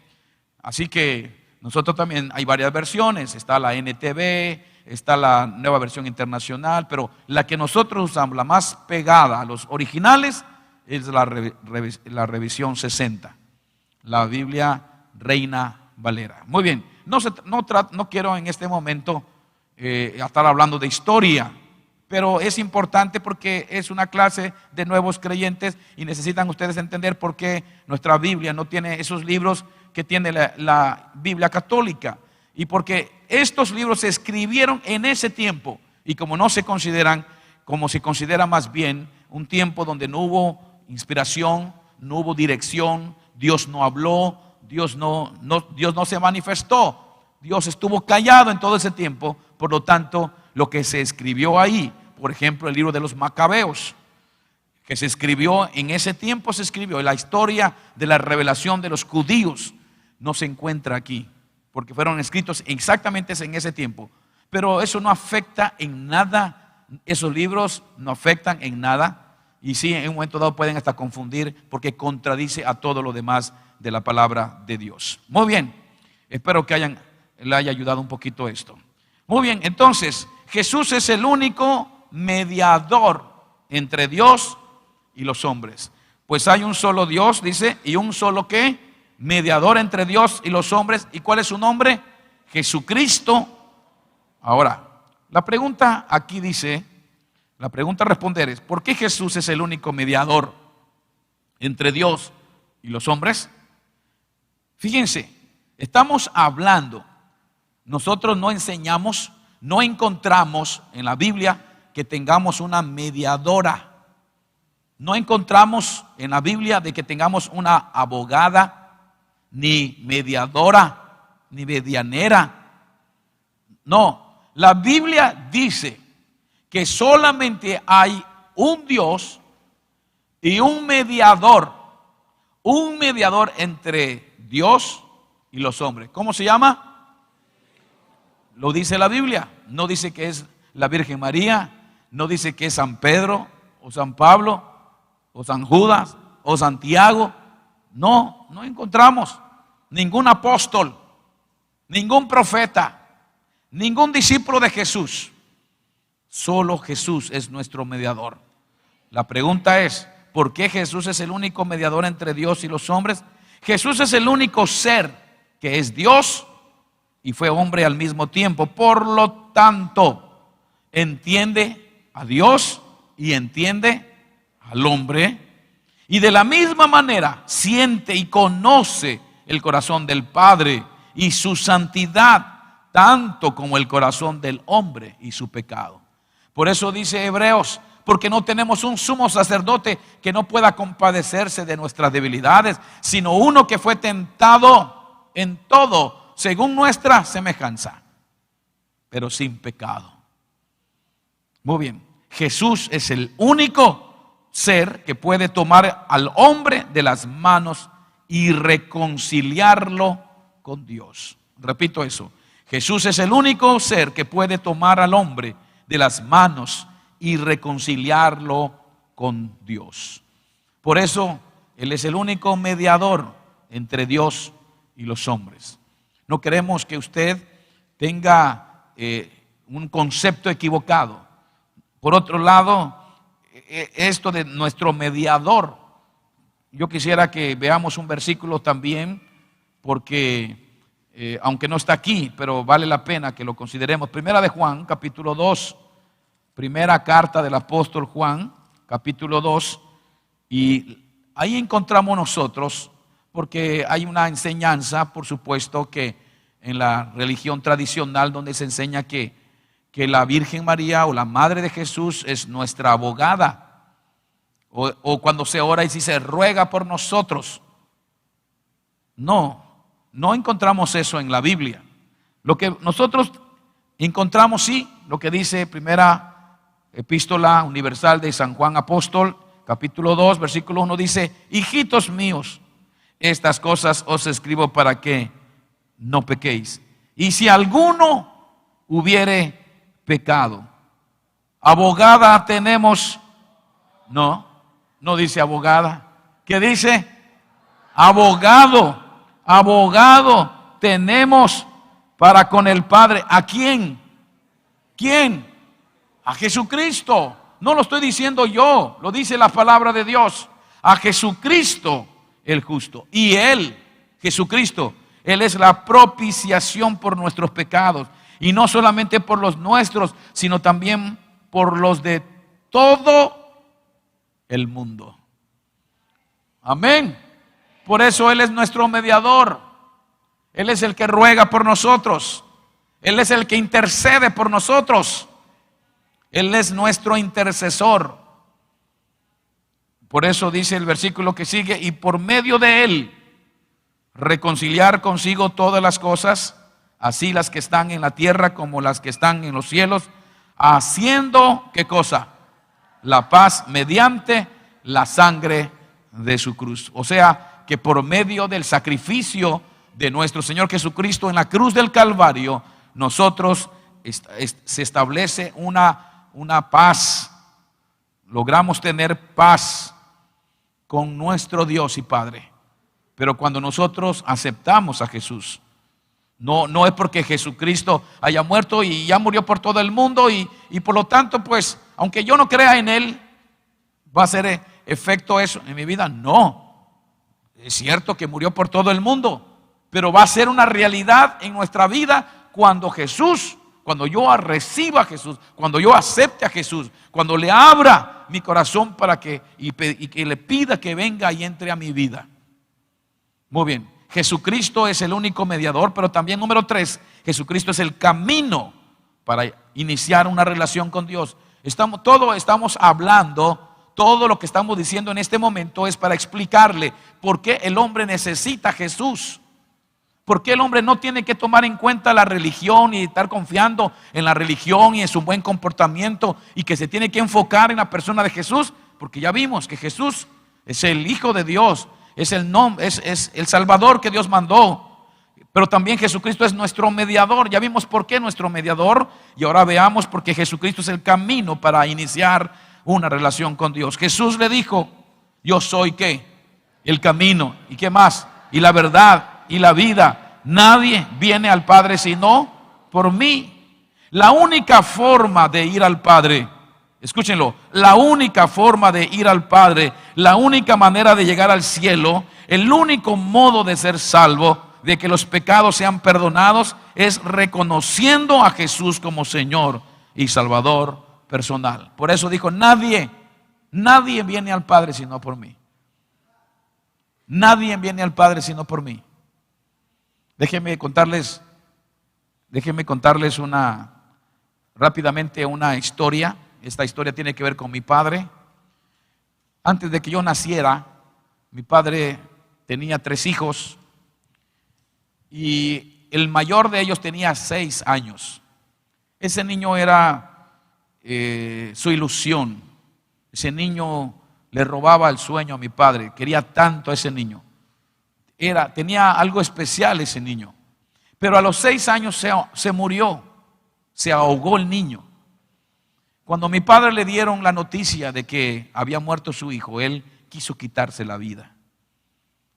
Así que nosotros también hay varias versiones. Está la NTV, está la Nueva Versión Internacional, pero la que nosotros usamos, la más pegada a los originales, es la revisión 60, la Biblia Reina Valera. Muy bien, no quiero en este momento estar hablando de historia, pero es importante porque es una clase de nuevos creyentes y necesitan ustedes entender por qué nuestra Biblia no tiene esos libros que tiene la Biblia católica. Y porque estos libros se escribieron en ese tiempo y como no se consideran, como se considera más bien un tiempo donde no hubo inspiración, no hubo dirección, Dios no habló, Dios no se manifestó, Dios estuvo callado en todo ese tiempo. Por lo tanto, lo que se escribió ahí, por ejemplo, el libro de los Macabeos, que se escribió en ese tiempo, se escribió la historia de la revelación de los judíos, no se encuentra aquí, porque fueron escritos exactamente en ese tiempo. Pero eso no afecta en nada, esos libros no afectan en nada, y sí, en un momento dado pueden hasta confundir, porque contradice a todo lo demás de la palabra de Dios. Muy bien, espero que le haya ayudado un poquito esto. Muy bien, entonces, Jesús es el único mediador entre Dios y los hombres. Pues hay un solo Dios, dice, y un solo ¿qué? Mediador entre Dios y los hombres. ¿Y cuál es su nombre? Jesucristo. Ahora, la pregunta aquí dice, la pregunta a responder es, ¿por qué Jesús es el único mediador entre Dios y los hombres? Fíjense, estamos hablando, nosotros no enseñamos, no encontramos en la Biblia que tengamos una mediadora. No encontramos en la Biblia de que tengamos una abogada, ni mediadora, ni medianera. No, la Biblia dice que solamente hay un Dios y un mediador entre Dios y los hombres. ¿Cómo se llama? Lo dice la Biblia. No dice que es la Virgen María, no dice que es San Pedro o San Pablo o San Judas o Santiago. No encontramos ningún apóstol, ningún profeta, ningún discípulo de Jesús. Solo Jesús es nuestro mediador. La pregunta es, ¿por qué Jesús es el único mediador entre Dios y los hombres? Jesús es el único ser que es Dios y fue hombre al mismo tiempo. Por lo tanto, entiende a Dios y entiende al hombre. Y de la misma manera siente y conoce el corazón del Padre y su santidad, tanto como el corazón del hombre y su pecado. Por eso dice Hebreos, porque no tenemos un sumo sacerdote que no pueda compadecerse de nuestras debilidades, sino uno que fue tentado en todo según nuestra semejanza, pero sin pecado. Muy bien, Jesús es el único ser que puede tomar al hombre de las manos y reconciliarlo con Dios. Repito eso, Jesús es el único ser que puede tomar al hombre de las manos y reconciliarlo con Dios. Por eso Él es el único mediador entre Dios y los hombres. No queremos que usted tenga un concepto equivocado. Por otro lado, esto de nuestro mediador, yo quisiera que veamos un versículo también, porque aunque no está aquí, pero vale la pena que lo consideremos. Primera de Juan, capítulo 2, primera carta del apóstol Juan, capítulo 2, y ahí encontramos nosotros, porque hay una enseñanza, por supuesto, que en la religión tradicional donde se enseña que la Virgen María o la Madre de Jesús es nuestra abogada, o cuando se ora y si se ruega por nosotros. No encontramos eso en la Biblia. Lo que nosotros encontramos, sí, lo que dice primera epístola universal de San Juan Apóstol, capítulo 2, versículo 1, dice: hijitos míos, estas cosas os escribo para que no pequéis. Y si alguno hubiere pecado, abogada tenemos. No dice abogada. ¿Qué dice? Abogado tenemos para con el Padre. ¿A quién? ¿Quién? A Jesucristo. No lo estoy diciendo yo, lo dice la palabra de Dios. A Jesucristo el justo. Y Él, Jesucristo, Él es la propiciación por nuestros pecados. Y no solamente por los nuestros, sino también por los de todo el mundo. Amén. Por eso Él es nuestro mediador. Él es el que ruega por nosotros. Él es el que intercede por nosotros. Él es nuestro intercesor. Por eso dice el versículo que sigue: y por medio de Él reconciliar consigo todas las cosas, así las que están en la tierra como las que están en los cielos, haciendo, ¿qué cosa? La paz mediante la sangre de su cruz. O sea, que por medio del sacrificio de nuestro Señor Jesucristo en la cruz del Calvario, nosotros se establece una paz. Logramos tener paz con nuestro Dios y Padre. Pero cuando nosotros aceptamos a Jesús, no es porque Jesucristo haya muerto y ya murió por todo el mundo y por lo tanto, pues, aunque yo no crea en Él, va a ser efecto eso en mi vida. No, es cierto que murió por todo el mundo, pero va a ser una realidad en nuestra vida cuando yo reciba a Jesús, cuando yo acepte a Jesús, cuando le abra mi corazón para que le pida que venga y entre a mi vida. Muy bien, Jesucristo es el único mediador, pero también, número 3, Jesucristo es el camino para iniciar una relación con Dios. Estamos hablando, todo lo que estamos diciendo en este momento es para explicarle por qué el hombre necesita a Jesús. ¿Por qué el hombre no tiene que tomar en cuenta la religión y estar confiando en la religión y en su buen comportamiento y que se tiene que enfocar en la persona de Jesús? Porque ya vimos que Jesús es el Hijo de Dios, es el Salvador que Dios mandó. Pero también Jesucristo es nuestro mediador. Ya vimos por qué nuestro mediador. Y ahora veamos por qué Jesucristo es el camino para iniciar una relación con Dios. Jesús le dijo: yo soy ¿qué? El camino. ¿Y qué más? Y la verdad y la vida. Nadie viene al Padre sino por mí. La única forma de ir al Padre, escúchenlo, la única forma de ir al Padre, la única manera de llegar al cielo, el único modo de ser salvo, de que los pecados sean perdonados, es reconociendo a Jesús como Señor y Salvador personal. Por eso dijo: nadie viene al Padre sino por mí. Nadie viene al Padre sino por mí. Déjenme contarles rápidamente una historia. Esta historia tiene que ver con mi padre. Antes de que yo naciera, mi padre tenía 3 hijos. Y el mayor de ellos tenía 6 años. Ese niño era su ilusión. Ese niño le robaba el sueño a mi padre. Quería tanto a ese niño. Tenía algo especial ese niño. Pero a los 6 años se murió. Se ahogó el niño. Cuando a mi padre le dieron la noticia de que había muerto su hijo, él quiso quitarse la vida.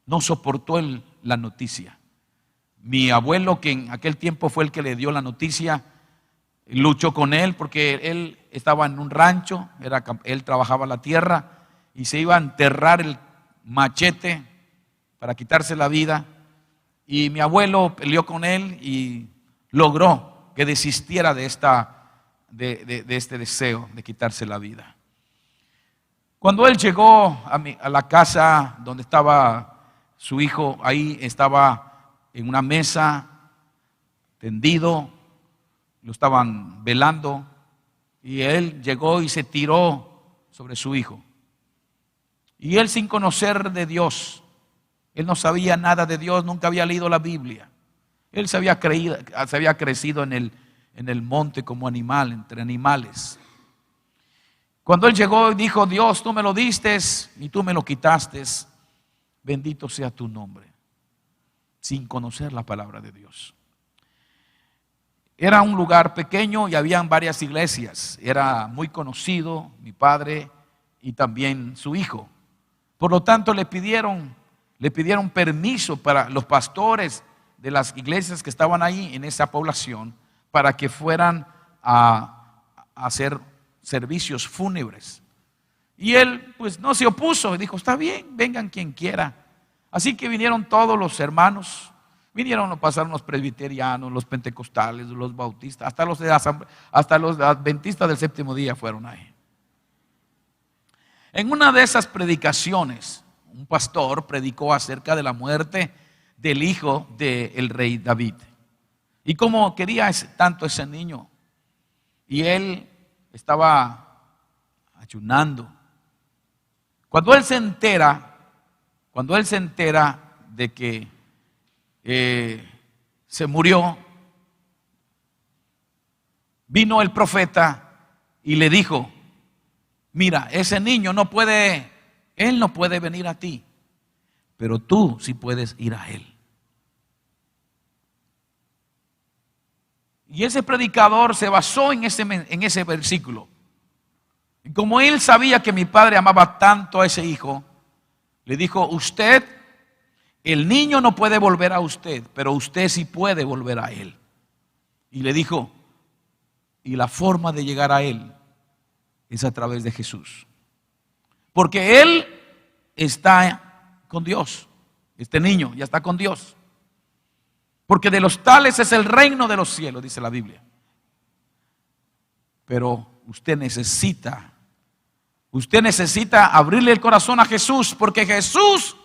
No soportó la noticia. Mi abuelo, que en aquel tiempo fue el que le dio la noticia, luchó con él porque él estaba en un rancho, él trabajaba la tierra y se iba a enterrar el machete para quitarse la vida. Y mi abuelo peleó con él y logró que desistiera de este deseo de quitarse la vida. Cuando él llegó a la casa donde estaba su hijo, ahí estaba en una mesa, tendido, lo estaban velando, y él llegó y se tiró sobre su hijo. Y él, sin conocer de Dios, él no sabía nada de Dios, nunca había leído la Biblia. Él se había crecido en el monte como animal, entre animales. Cuando él llegó y dijo: Dios, tú me lo diste y tú me lo quitaste, bendito sea tu nombre. Sin conocer la palabra de Dios. Era un lugar pequeño y habían varias iglesias. Era muy conocido mi padre y también su hijo. Por lo tanto le pidieron permiso para los pastores de las iglesias que estaban ahí en esa población para que fueran a hacer servicios fúnebres. Y él pues no se opuso y dijo: está bien, vengan quien quiera. Así que vinieron todos los hermanos, vinieron a pasar los presbiterianos, los pentecostales, los bautistas, hasta los adventistas del séptimo día fueron ahí. En una de esas predicaciones, un pastor predicó acerca de la muerte del hijo del rey David. Y cómo quería tanto ese niño. Y él estaba ayunando. Cuando él se entera de que se murió, vino el profeta y le dijo: mira, ese niño él no puede venir a ti, pero tú sí puedes ir a él. Y ese predicador se basó en ese versículo. Y como él sabía que mi padre amaba tanto a ese hijo, le dijo: el niño no puede volver a usted, pero usted sí puede volver a él. Y le dijo: y la forma de llegar a él es a través de Jesús. Porque él está con Dios. Este niño ya está con Dios. Porque de los tales es el reino de los cielos, dice la Biblia. Pero usted necesita abrirle el corazón a Jesús, porque Jesús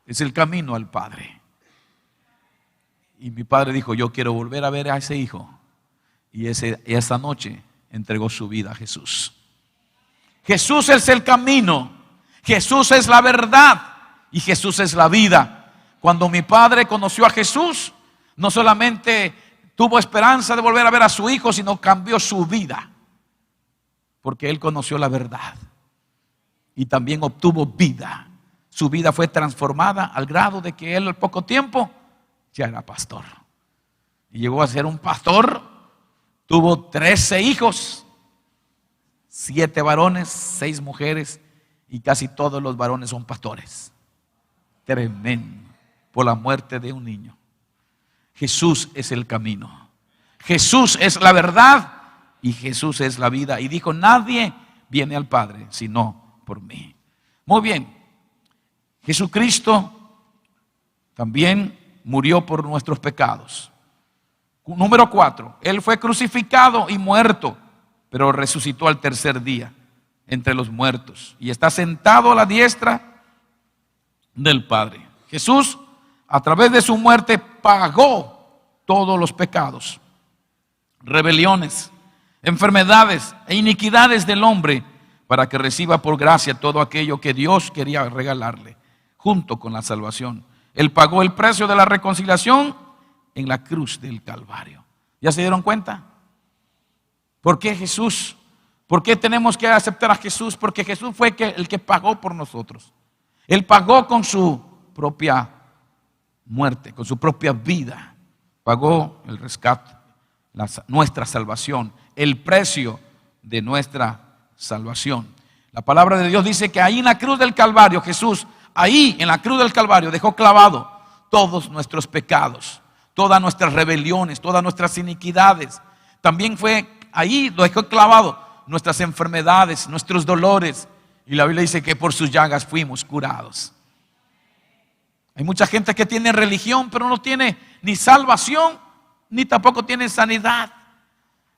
es el camino al Padre. Y mi padre dijo: yo quiero volver a ver a ese hijo. Y esa noche entregó su vida a Jesús. Jesús es el camino, Jesús es la verdad y Jesús es la vida. Cuando mi padre conoció a Jesús, No solamente tuvo esperanza de volver a ver a su hijo, sino cambió su vida, porque él conoció la verdad y también obtuvo vida. Su vida fue transformada al grado de que él al poco tiempo ya era pastor. Y llegó a ser un pastor. Tuvo 13 hijos, 7 varones, 6 mujeres, y casi todos los varones son pastores. Tremendo, por la muerte de un niño. Jesús es el camino, Jesús es la verdad y Jesús es la vida. Y dijo: nadie viene al Padre sino por mí. Muy bien, Jesucristo también murió por nuestros pecados. Número 4, Él fue crucificado y muerto, pero resucitó al tercer día entre los muertos y está sentado a la diestra del Padre. Jesús, a través de su muerte, pagó todos los pecados, rebeliones, enfermedades e iniquidades del hombre, para que reciba por gracia todo aquello que Dios quería regalarle, junto con la salvación. Él pagó el precio de la reconciliación en la cruz del Calvario. ¿Ya se dieron cuenta? ¿Por qué Jesús? ¿Por qué tenemos que aceptar a Jesús? Porque Jesús fue el que pagó por nosotros. Él pagó con su propia muerte, con su propia vida. Pagó el rescate, nuestra salvación, el precio de nuestra salvación. La palabra de Dios dice que ahí en la cruz del Calvario, Jesús, ahí en la cruz del Calvario, dejó clavado todos nuestros pecados, todas nuestras rebeliones, todas nuestras iniquidades. También fue ahí, lo dejó clavado, nuestras enfermedades, nuestros dolores. Y la Biblia dice que por sus llagas fuimos curados. Hay mucha gente que tiene religión, pero no tiene ni salvación, ni tampoco tiene sanidad.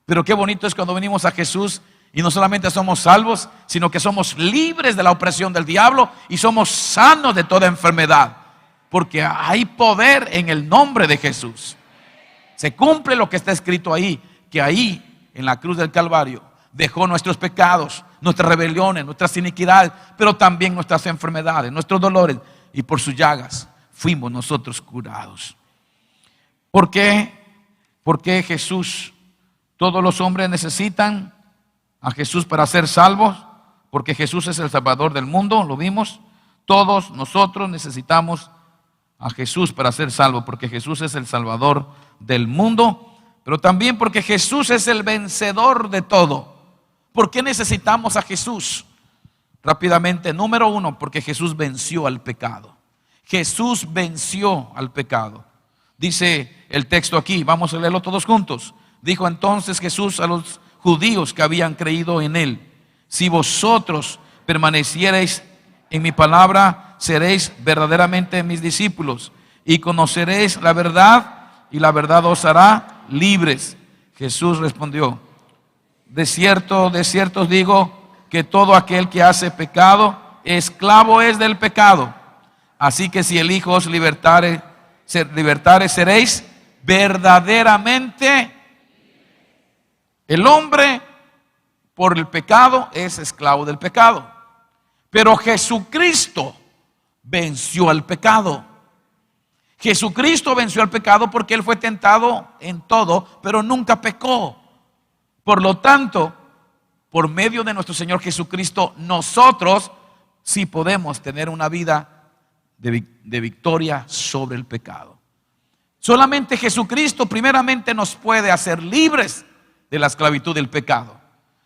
Pero qué bonito es cuando venimos a Jesús y no solamente somos salvos, sino que somos libres de la opresión del diablo y somos sanos de toda enfermedad. Porque hay poder en el nombre de Jesús. Se cumple lo que está escrito ahí, que ahí en la cruz del Calvario dejó nuestros pecados, nuestras rebeliones, nuestras iniquidades, pero también nuestras enfermedades, nuestros dolores, y por sus llagas fuimos nosotros curados. ¿Por qué? Porque Jesús, todos los hombres necesitan a Jesús para ser salvos, porque Jesús es el Salvador del mundo, lo vimos. Todos nosotros necesitamos a Jesús para ser salvos, porque Jesús es el Salvador del mundo, pero también porque Jesús es el vencedor de todo. ¿Por qué necesitamos a Jesús? Rápidamente, número 1, porque Jesús venció al pecado. Jesús venció al pecado. Dice el texto aquí, vamos a leerlo todos juntos. Dijo entonces Jesús a los judíos que habían creído en él: si vosotros permaneciereis en mi palabra, seréis verdaderamente mis discípulos y conoceréis la verdad, y la verdad os hará libres. Jesús respondió: de cierto os digo que todo aquel que hace pecado, esclavo es del pecado. Así que si el Hijo os libertare, seréis verdaderamente. El hombre por el pecado es esclavo del pecado, pero Jesucristo venció al pecado. Jesucristo venció al pecado porque Él fue tentado en todo, pero nunca pecó. Por lo tanto, por medio de nuestro Señor Jesucristo, nosotros sí podemos tener una vida de victoria sobre el pecado. Solamente Jesucristo primeramente nos puede hacer libres de la esclavitud del pecado.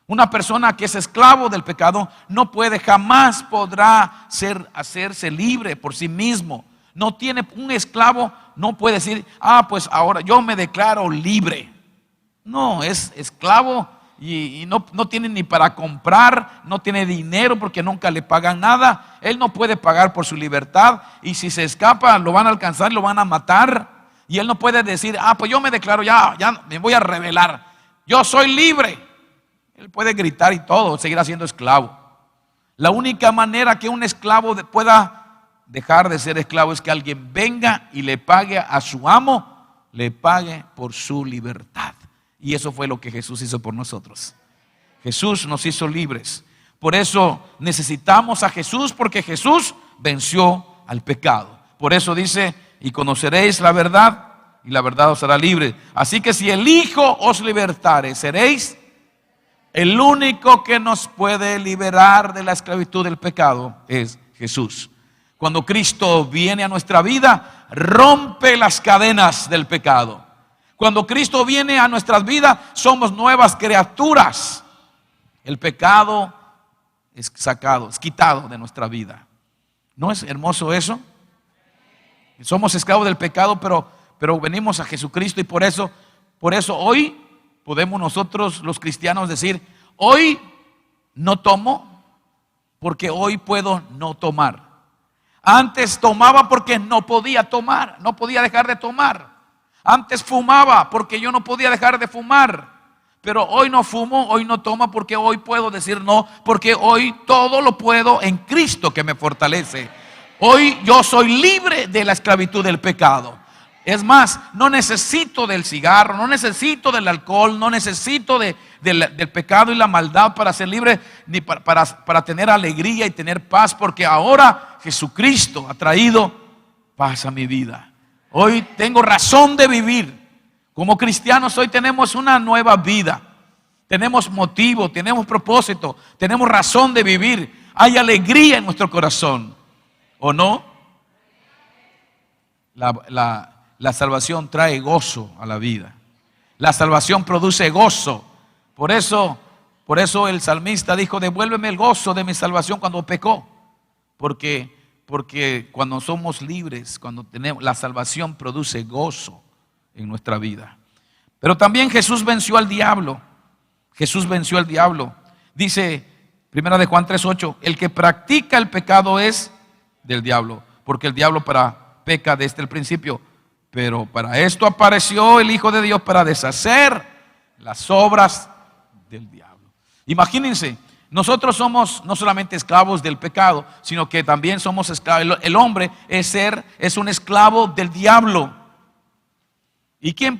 Una persona que es esclavo del pecado no puede, jamás podrá hacerse libre por sí mismo. No tiene un esclavo, no puede decir: pues ahora yo me declaro libre. No, es esclavo y no tiene ni para comprar, no tiene dinero porque nunca le pagan nada. Él no puede pagar por su libertad, y si se escapa lo van a alcanzar y lo van a matar. Y él no puede decir: pues yo me declaro, ya me voy a rebelar, yo soy libre. Él puede gritar y todo, seguirá siendo esclavo. La única manera que un esclavo pueda dejar de ser esclavo es que alguien venga y le pague a su amo, le pague por su libertad. Y eso fue lo que Jesús hizo por nosotros. Jesús nos hizo libres. Por eso necesitamos a Jesús, porque Jesús venció al pecado. Por eso dice: y conoceréis la verdad, y la verdad os hará libre. Así que si el Hijo os libertare, seréis. El único que nos puede liberar de la esclavitud del pecado es Jesús. Cuando Cristo viene a nuestra vida, rompe las cadenas del pecado. Cuando Cristo viene a nuestras vidas, somos nuevas criaturas. El pecado es sacado, es quitado de nuestra vida. ¿No es hermoso eso? Somos esclavos del pecado, pero venimos a Jesucristo, y por eso hoy podemos nosotros los cristianos decir: hoy no tomo porque hoy puedo no tomar. Antes tomaba porque no podía tomar, no podía dejar de tomar. Antes fumaba porque yo no podía dejar de fumar. Pero hoy no fumo, hoy no tomo porque hoy puedo decir no, porque hoy todo lo puedo en Cristo que me fortalece. Hoy yo soy libre de la esclavitud del pecado. Es más, no necesito del cigarro, no necesito del alcohol, no necesito del pecado y la maldad para ser libre, ni para tener alegría y tener paz, porque ahora Jesucristo ha traído paz a mi vida. Hoy tengo razón de vivir. Como cristianos hoy tenemos una nueva vida. Tenemos motivo, tenemos propósito, tenemos razón de vivir. Hay alegría en nuestro corazón, ¿o no? La salvación trae gozo a la vida. La salvación produce gozo. Por eso el salmista dijo: devuélveme el gozo de mi salvación cuando pecó. Porque cuando somos libres, cuando tenemos la salvación, produce gozo en nuestra vida. Pero también Jesús venció al diablo. Jesús venció al diablo. Dice 1 de Juan 3:8: el que practica el pecado es del diablo, porque el diablo peca desde el principio. Pero para esto apareció el Hijo de Dios, para deshacer las obras del diablo. Imagínense, nosotros somos no solamente esclavos del pecado, sino que también somos esclavos. El hombre es un esclavo del diablo. ¿Y quién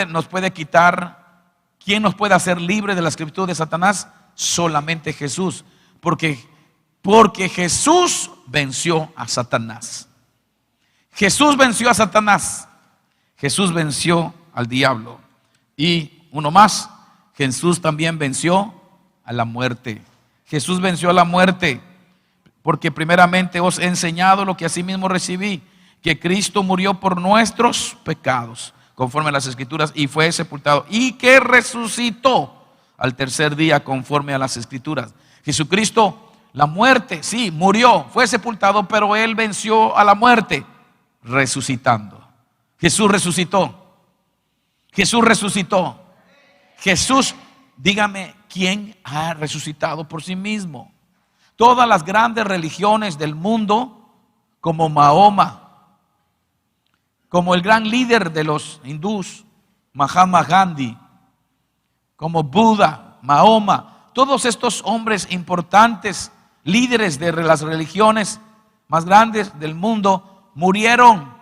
nos puede quitar? ¿Quién nos puede hacer libre de la esclavitud de Satanás? Solamente Jesús. Porque Jesús venció a Satanás. Jesús venció a Satanás. Jesús venció al diablo. Y uno más, Jesús también venció a la muerte. Jesús venció a la muerte, porque primeramente os he enseñado lo que asimismo recibí, que Cristo murió por nuestros pecados, conforme a las Escrituras, y fue sepultado, y que resucitó al tercer día, conforme a las Escrituras. Jesucristo, la muerte, sí, murió, fue sepultado, pero Él venció a la muerte, resucitando. Jesús resucitó. Jesús resucitó. Jesús, dígame, ¿quién ha resucitado por sí mismo? Todas las grandes religiones del mundo, como Mahoma, como el gran líder de los hindús, Mahatma Gandhi, como Buda, Mahoma, todos estos hombres importantes, líderes de las religiones más grandes del mundo, murieron.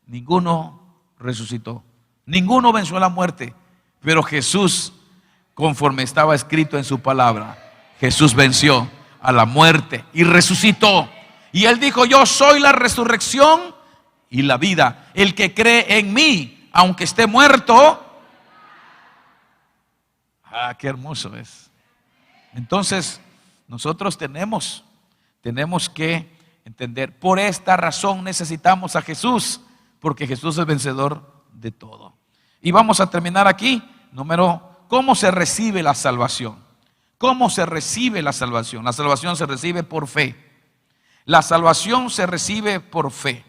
Ninguno resucitó, ninguno venció la muerte. Pero Jesús, conforme estaba escrito en su palabra, Jesús venció a la muerte y resucitó. Y Él dijo: yo soy la resurrección y la vida. El que cree en mí, aunque esté muerto. Qué hermoso es. Entonces nosotros tenemos que entender, por esta razón necesitamos a Jesús, porque Jesús es vencedor de todo. Y vamos a terminar aquí. ¿Cómo se recibe la salvación? ¿Cómo se recibe la salvación? La salvación se recibe por fe. La salvación se recibe por fe.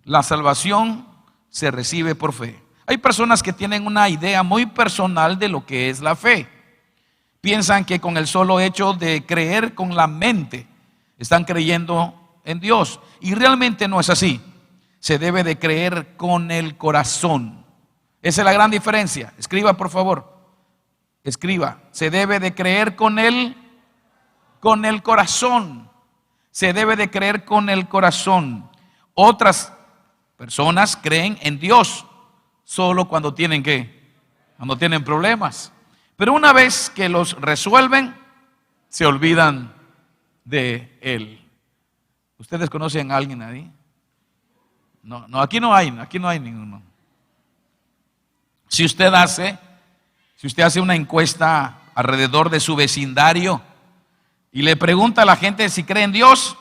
La salvación se recibe por fe. Hay personas que tienen una idea muy personal de lo que es la fe. Piensan que con el solo hecho de creer con la mente están creyendo en Dios. Y realmente no es así. Se debe de creer con el corazón. Esa es la gran diferencia. Escriba, por favor. Escriba. Se debe de creer con el corazón. Se debe de creer con el corazón. Otras personas creen en Dios solo cuando tienen problemas. Pero una vez que los resuelven, se olvidan de Él. ¿Ustedes conocen a alguien ahí? No, no, aquí no hay ninguno. Si usted hace una encuesta alrededor de su vecindario y le pregunta a la gente si cree en Dios,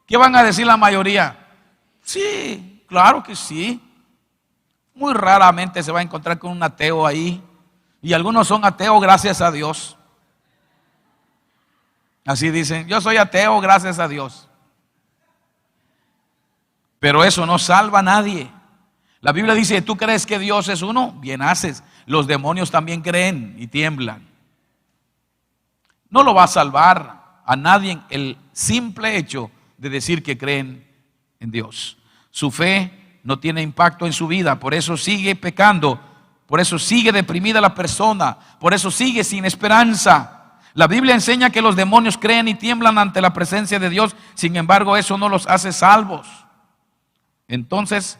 ¿qué van a decir la mayoría? Sí, claro que sí. Muy raramente se va a encontrar con un ateo ahí. Y algunos son ateos, gracias a Dios. Así dicen, yo soy ateo, gracias a Dios. Pero eso no salva a nadie. La Biblia dice, ¿tú crees que Dios es uno? Bien haces. Los demonios también creen y tiemblan. No lo va a salvar a nadie el simple hecho de decir que creen en Dios. Su fe no tiene impacto en su vida, por eso sigue pecando, por eso sigue deprimida la persona, por eso sigue sin esperanza. La Biblia enseña que los demonios creen y tiemblan ante la presencia de Dios, sin embargo eso no los hace salvos. Entonces,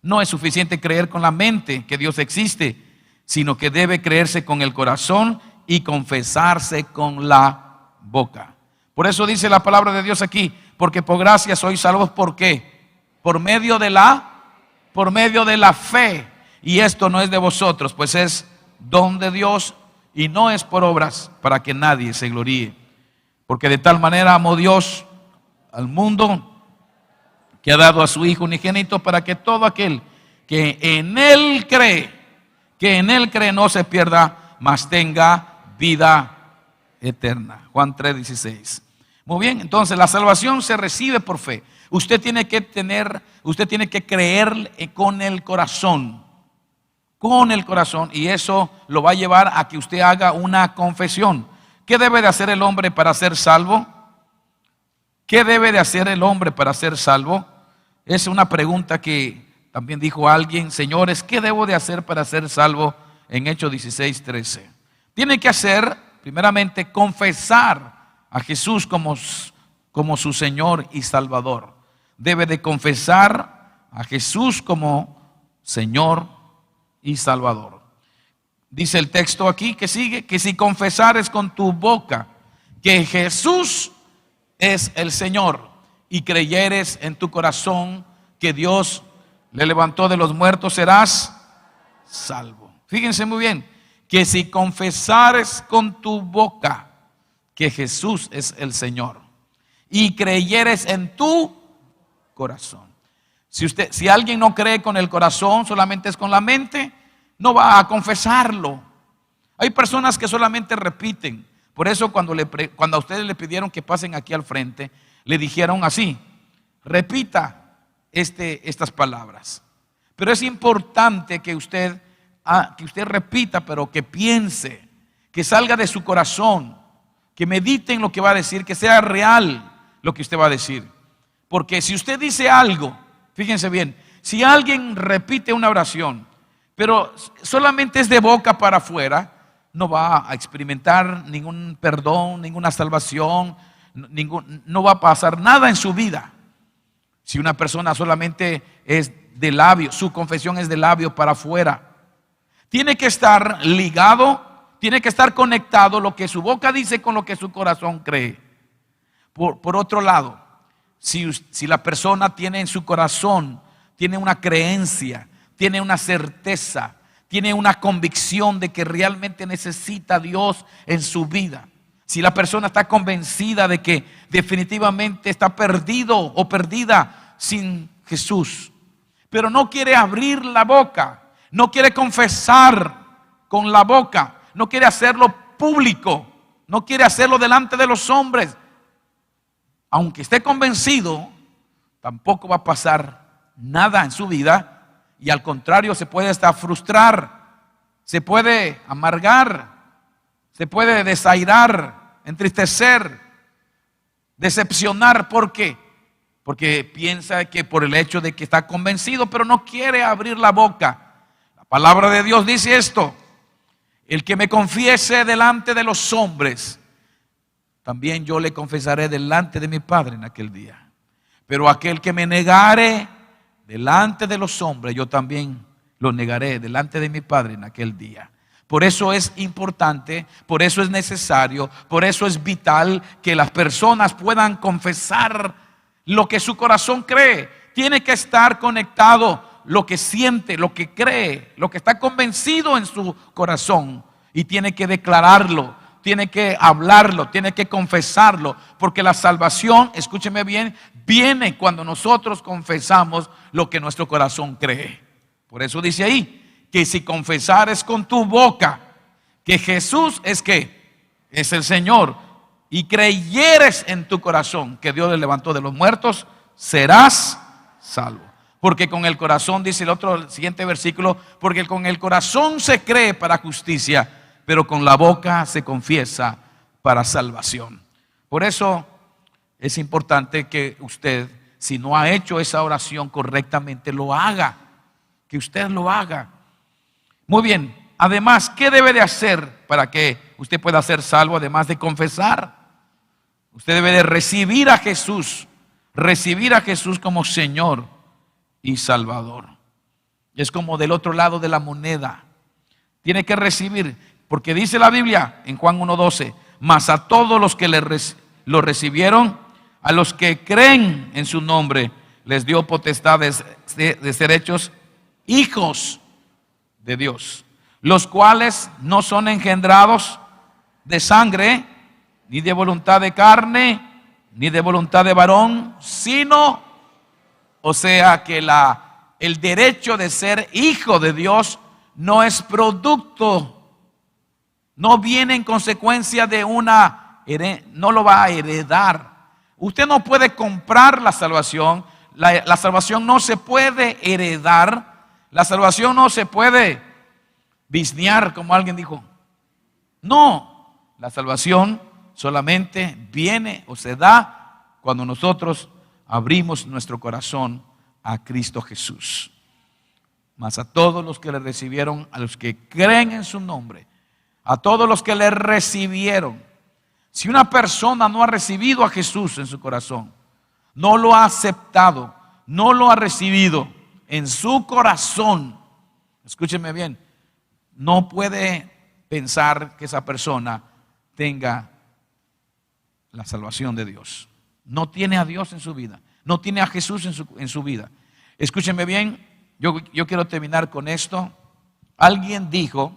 no es suficiente creer con la mente que Dios existe, sino que debe creerse con el corazón y confesarse con la boca. Por eso dice la palabra de Dios aquí, porque por gracia sois salvos. ¿Por qué? Por medio de la fe. Y esto no es de vosotros, pues es don de Dios y no es por obras, para que nadie se gloríe. Porque de tal manera amó Dios al mundo, que ha dado a su Hijo unigénito, para que todo aquel que en Él cree no se pierda, mas tenga vida eterna. Juan 3:16. Muy bien, entonces la salvación se recibe por fe. Usted tiene que creer con el corazón. Con el corazón, y eso lo va a llevar a que usted haga una confesión. ¿Qué debe de hacer el hombre para ser salvo? ¿Qué debe de hacer el hombre para ser salvo? Es una pregunta que también dijo alguien. Señores, ¿qué debo de hacer para ser salvo? En Hechos 16:13. Tiene que hacer, primeramente, confesar a Jesús como su Señor y Salvador. Debe de confesar a Jesús como Señor y Salvador. Dice el texto aquí que sigue, que si confesares con tu boca que Jesús es el Señor y creyeres en tu corazón que Dios le levantó de los muertos, serás salvo. Fíjense muy bien, que si confesares con tu boca que Jesús es el Señor y creyeres en tu corazón. Si alguien no cree con el corazón, solamente es con la mente, no va a confesarlo. Hay personas que solamente repiten. Por eso cuando a ustedes le pidieron que pasen aquí al frente, le dijeron así: repita estas palabras. Pero es importante que usted repita, pero que piense, que salga de su corazón, que medite en lo que va a decir, que sea real lo que usted va a decir. Porque si usted dice algo, fíjense bien, si alguien repite una oración, pero solamente es de boca para afuera, no va a experimentar ningún perdón, ninguna salvación, no va a pasar nada en su vida. Si una persona solamente es de labio, su confesión es de labio para afuera, tiene que estar ligado, tiene que estar conectado lo que su boca dice con lo que su corazón cree. Por otro lado, si la persona tiene en su corazón, tiene una creencia, tiene una certeza, tiene una convicción de que realmente necesita a Dios en su vida, si la persona está convencida de que definitivamente está perdido o perdida sin Jesús, pero no quiere abrir la boca, no quiere confesar con la boca, no quiere hacerlo público, no quiere hacerlo delante de los hombres, aunque esté convencido, tampoco va a pasar nada en su vida. Y al contrario, se puede hasta frustrar, se puede amargar, se puede desairar, entristecer, decepcionar. ¿Por qué? Porque piensa que por el hecho de que está convencido, pero no quiere abrir la boca. La palabra de Dios dice esto: el que me confiese delante de los hombres, también yo le confesaré delante de mi Padre en aquel día. Pero aquel que me negare delante de los hombres, yo también lo negaré delante de mi Padre en aquel día. Por eso es importante, por eso es necesario, por eso es vital que las personas puedan confesar lo que su corazón cree. tiene que estar conectado lo que siente, lo que cree, lo que está convencido en su corazón, y tiene que declararlo, tiene que hablarlo, tiene que confesarlo, porque la salvación, escúcheme bien, viene cuando nosotros confesamos lo que nuestro corazón cree. Por eso dice ahí que si confesares con tu boca que Jesús es el Señor, y creyeres en tu corazón que Dios le levantó de los muertos, serás salvo. Porque con el corazón, dice el siguiente versículo, porque con el corazón se cree para justicia, pero con la boca se confiesa para salvación. Por eso es importante que usted, si no ha hecho esa oración correctamente, lo haga, que usted lo haga. Muy bien, además, ¿qué debe de hacer para que usted pueda ser salvo? Además de confesar, usted debe de recibir a Jesús como Señor y Salvador. Es como del otro lado de la moneda. Tiene que recibir, porque dice la Biblia en Juan 1:12, mas a todos los que lo recibieron, a los que creen en su nombre, les dio potestad de ser hechos hijos de Dios, los cuales no son engendrados de sangre, ni de voluntad de carne, ni de voluntad de varón, sino, o sea que el derecho de ser hijo de Dios no es producto, no viene en consecuencia de no lo va a heredar. Usted no puede comprar la salvación. La salvación no se puede heredar. La salvación no se puede biznear, como alguien dijo. No, la salvación solamente viene o se da cuando nosotros abrimos nuestro corazón a Cristo Jesús. Mas a todos los que le recibieron, a los que creen en su nombre, a todos los que le recibieron. Si una persona no ha recibido a Jesús en su corazón, no lo ha aceptado, no lo ha recibido en su corazón, escúcheme bien, no puede pensar que esa persona tenga la salvación de Dios. No tiene a Dios en su vida, no tiene a Jesús en su vida. Escúcheme bien, yo quiero terminar con esto. Alguien dijo,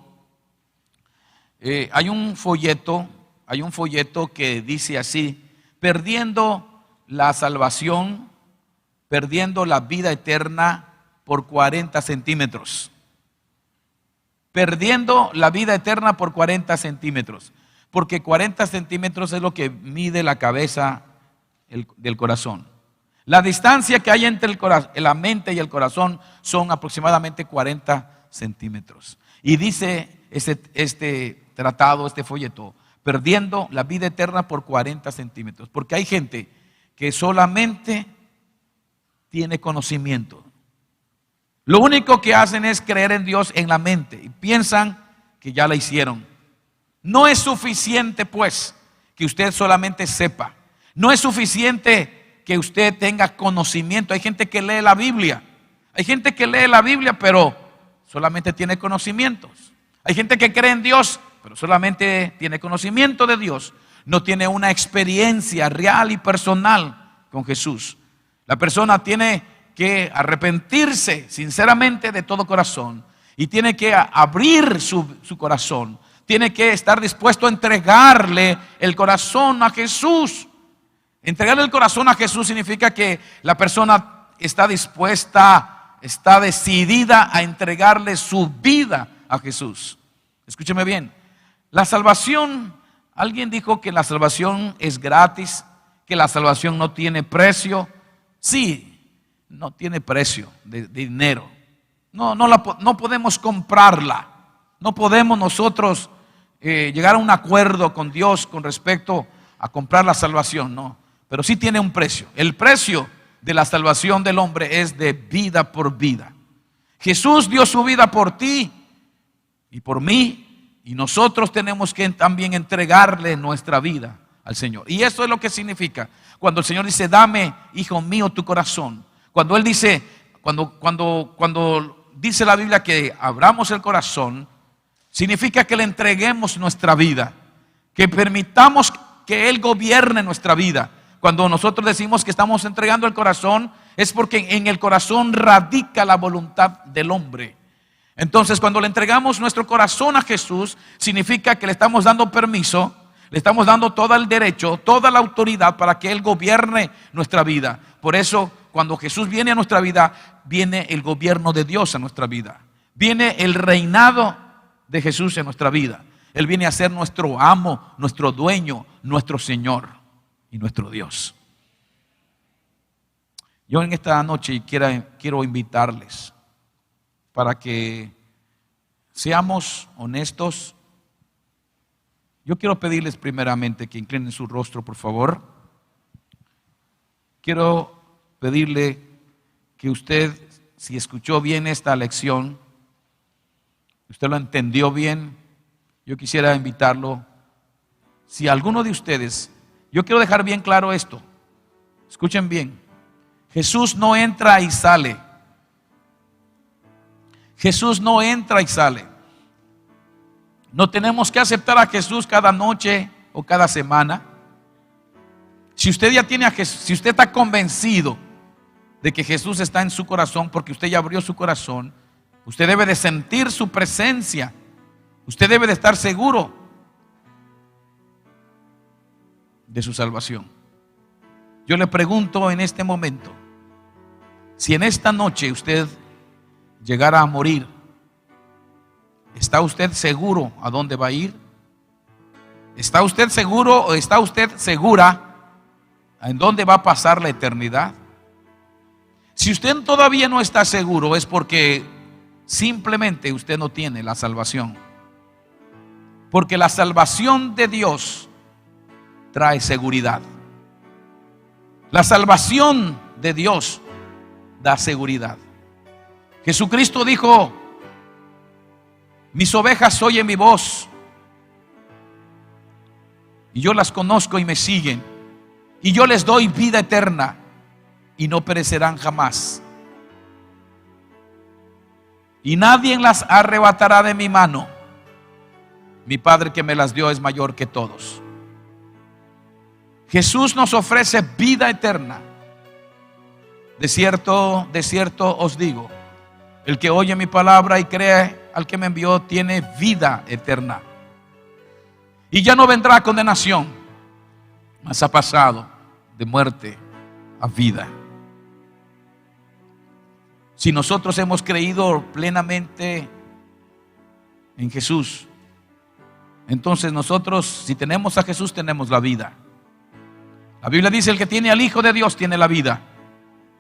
hay un folleto que dice así: perdiendo la salvación, perdiendo la vida eterna por 40 centímetros. Perdiendo la vida eterna por 40 centímetros. Porque 40 centímetros es lo que mide la cabeza del corazón. La distancia que hay entre la mente y el corazón son aproximadamente 40 centímetros. Y dice este tratado, este folleto, perdiendo la vida eterna por 40 centímetros. Porque hay gente que solamente tiene conocimiento. Lo único que hacen es creer en Dios en la mente y piensan que ya la hicieron. No es suficiente, pues, que usted solamente sepa. No es suficiente que usted tenga conocimiento. Hay gente que lee la Biblia. Hay gente que lee la Biblia, pero solamente tiene conocimientos. Hay gente que cree en Dios, pero solamente tiene conocimiento de Dios. No tiene una experiencia real y personal con Jesús. La persona tiene que arrepentirse sinceramente de todo corazón y tiene que abrir su corazón. Tiene que estar dispuesto a entregarle el corazón a Jesús. Entregarle el corazón a Jesús significa que la persona está dispuesta, está decidida a entregarle su vida a Jesús. Escúcheme bien. La salvación, alguien dijo que la salvación es gratis, que la salvación no tiene precio. Sí, no tiene precio de dinero. No podemos comprarla. No podemos nosotros llegar a un acuerdo con Dios con respecto a comprar la salvación, no. Pero sí tiene un precio. El precio de la salvación del hombre es de vida por vida. Jesús dio su vida por ti y por mí, y nosotros tenemos que también entregarle nuestra vida al Señor. Y eso es lo que significa cuando el Señor dice: dame, hijo mío, tu corazón. Cuando Él dice, cuando dice la Biblia que abramos el corazón, significa que le entreguemos nuestra vida, que permitamos que Él gobierne nuestra vida. Cuando nosotros decimos que estamos entregando el corazón, es porque en el corazón radica la voluntad del hombre. Entonces, cuando le entregamos nuestro corazón a Jesús, significa que le estamos dando permiso, le estamos dando todo el derecho, toda la autoridad para que Él gobierne nuestra vida. Por eso, cuando Jesús viene a nuestra vida, viene el gobierno de Dios a nuestra vida. Viene el reinado de Jesús en nuestra vida. Él viene a ser nuestro amo, nuestro dueño, nuestro Señor y nuestro Dios. Yo en esta noche quiero invitarles para que seamos honestos. Yo quiero pedirles primeramente que inclinen su rostro, por favor. Quiero pedirle que usted, si escuchó bien esta lección, usted lo entendió bien, yo quisiera invitarlo. Si alguno de ustedes, yo quiero dejar bien claro esto, escuchen bien, Jesús no entra y sale. Jesús no entra y sale. No tenemos que aceptar a Jesús cada noche o cada semana. Si usted ya tiene a Jesús, si usted está convencido de que Jesús está en su corazón, porque usted ya abrió su corazón, usted debe de sentir su presencia. Usted debe de estar seguro de su salvación. Yo le pregunto en este momento, si en esta noche usted llegara a morir, ¿está usted seguro a dónde va a ir? ¿Está usted seguro o está usted segura en dónde va a pasar la eternidad? Si usted todavía no está seguro, es porque simplemente usted no tiene la salvación. Porque la salvación de Dios trae seguridad. La salvación de Dios da seguridad. Jesucristo dijo: mis ovejas oyen mi voz y yo las conozco y me siguen, y yo les doy vida eterna y no perecerán jamás, y nadie las arrebatará de mi mano. Mi Padre que me las dio es mayor que todos. Jesús nos ofrece vida eterna. De cierto os digo, el que oye mi palabra y cree al que me envió tiene vida eterna, y ya no vendrá a condenación, mas ha pasado de muerte a vida. Si nosotros hemos creído plenamente en Jesús, entonces nosotros, si tenemos a Jesús, tenemos la vida. La Biblia dice: el que tiene al Hijo de Dios tiene la vida,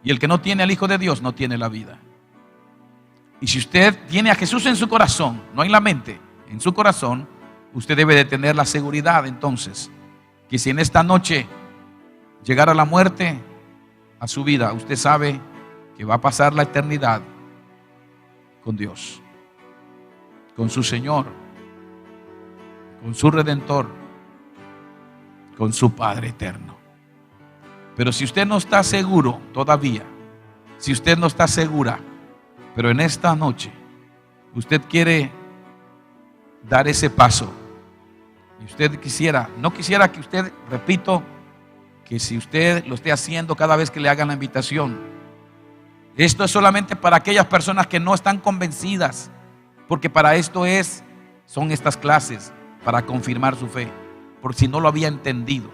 y el que no tiene al Hijo de Dios no tiene la vida. Y si usted tiene a Jesús en su corazón, no en la mente, en su corazón, usted debe de tener la seguridad entonces, que si en esta noche llegara la muerte a su vida, usted sabe que va a pasar la eternidad con Dios, con su Señor, con su Redentor, con su Padre eterno. Pero si usted no está seguro todavía, si usted no está segura, pero en esta noche usted quiere dar ese paso, y usted no quisiera que usted, repito, que si usted lo esté haciendo cada vez que le hagan la invitación, esto es solamente para aquellas personas que no están convencidas, porque para esto son estas clases, para confirmar su fe, por si no lo había entendido,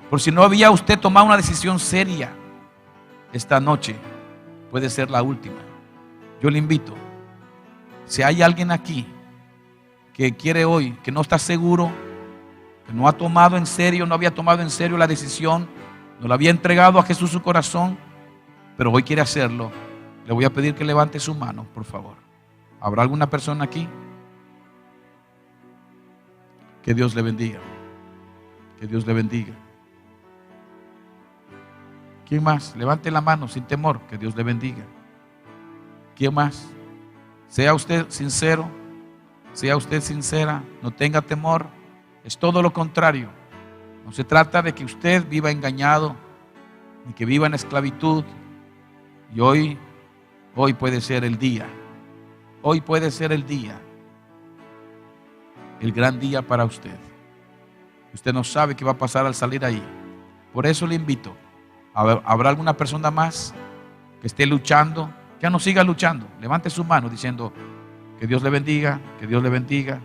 por si no había usted tomado una decisión seria. Esta noche puede ser la última. Yo le invito, si hay alguien aquí que quiere hoy, que no está seguro, que no ha tomado en serio, no había tomado en serio la decisión, no le había entregado a Jesús su corazón, pero hoy quiere hacerlo, le voy a pedir que levante su mano, por favor. ¿Habrá alguna persona aquí? Que Dios le bendiga. Que Dios le bendiga. ¿Quién más? Levante la mano sin temor. Que Dios le bendiga. ¿Quién más? Sea usted sincero, sea usted sincera, no tenga temor. Es todo lo contrario. No se trata de que usted viva engañado, ni que viva en esclavitud. Y hoy puede ser el día. Hoy puede ser el día. El gran día para usted. Usted no sabe qué va a pasar al salir ahí, Por eso le invito. ¿Habrá alguna persona más que esté luchando? Que no siga luchando. Levante su mano diciendo: que Dios le bendiga, que Dios le bendiga,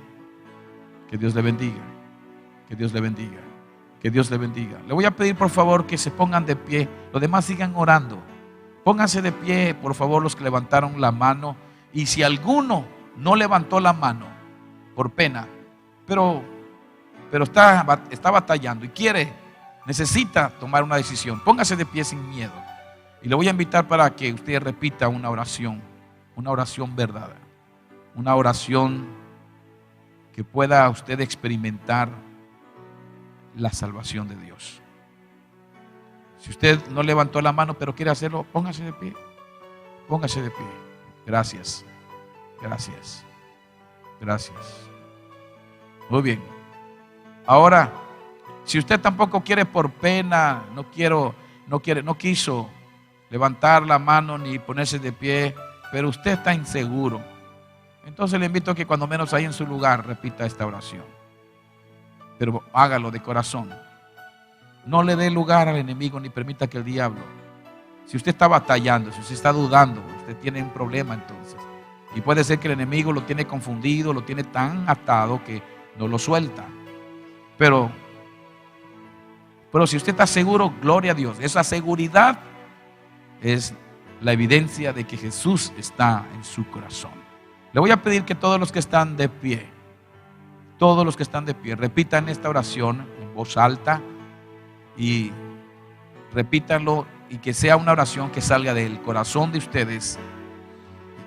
que Dios le bendiga, que Dios le bendiga, que Dios le bendiga. Le voy a pedir por favor que se pongan de pie. Los demás sigan orando. Pónganse de pie, por favor, los que levantaron la mano. Y si alguno no levantó la mano por pena, pero está batallando y necesita tomar una decisión, póngase de pie sin miedo. Y le voy a invitar para que usted repita una oración verdadera, una oración que pueda usted experimentar la salvación de Dios. Si usted no levantó la mano pero quiere hacerlo, póngase de pie. Póngase de pie. Gracias. Gracias. Gracias. Muy bien. Ahora, si usted tampoco quiere por pena, no quiso levantar la mano ni ponerse de pie, pero usted está inseguro, entonces le invito a que cuando menos ahí en su lugar repita esta oración. Pero hágalo de corazón. No le dé lugar al enemigo ni permita que el diablo. Si usted está batallando, si usted está dudando, usted tiene un problema entonces. Y puede ser que el enemigo lo tiene confundido, lo tiene tan atado que no lo suelta. Pero si usted está seguro, gloria a Dios. Esa seguridad es la evidencia de que Jesús está en su corazón. Le voy a pedir que todos los que están de pie, repitan esta oración en voz alta y repítanlo, y que sea una oración que salga del corazón de ustedes,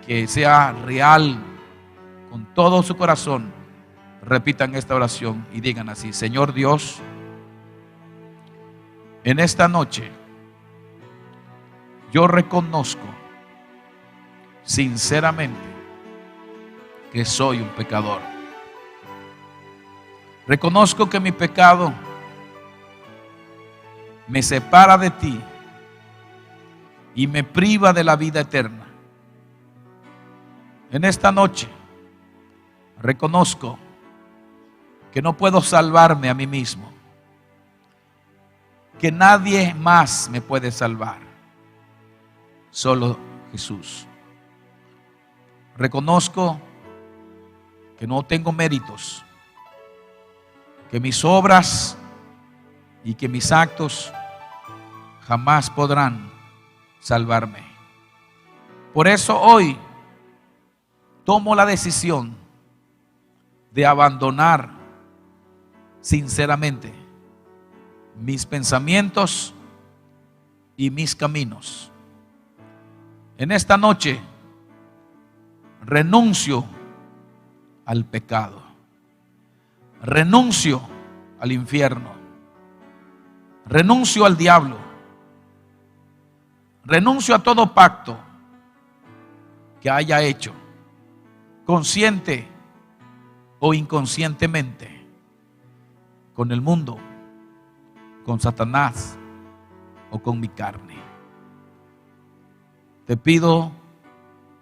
que sea real con todo su corazón. Repitan esta oración y digan así: Señor Dios, en esta noche yo reconozco sinceramente que soy un pecador. Reconozco que mi pecado me separa de ti y me priva de la vida eterna. En esta noche reconozco que no puedo salvarme a mí mismo, que nadie más me puede salvar, solo Jesús. Reconozco que no tengo méritos, que mis obras y que mis actos jamás podrán salvarme. Por eso hoy tomo la decisión de abandonar sinceramente mis pensamientos y mis caminos. En esta noche renuncio al pecado, renuncio al infierno, renuncio al diablo, renuncio a todo pacto que haya hecho, consciente o inconscientemente, con el mundo, con Satanás o con mi carne. Te pido,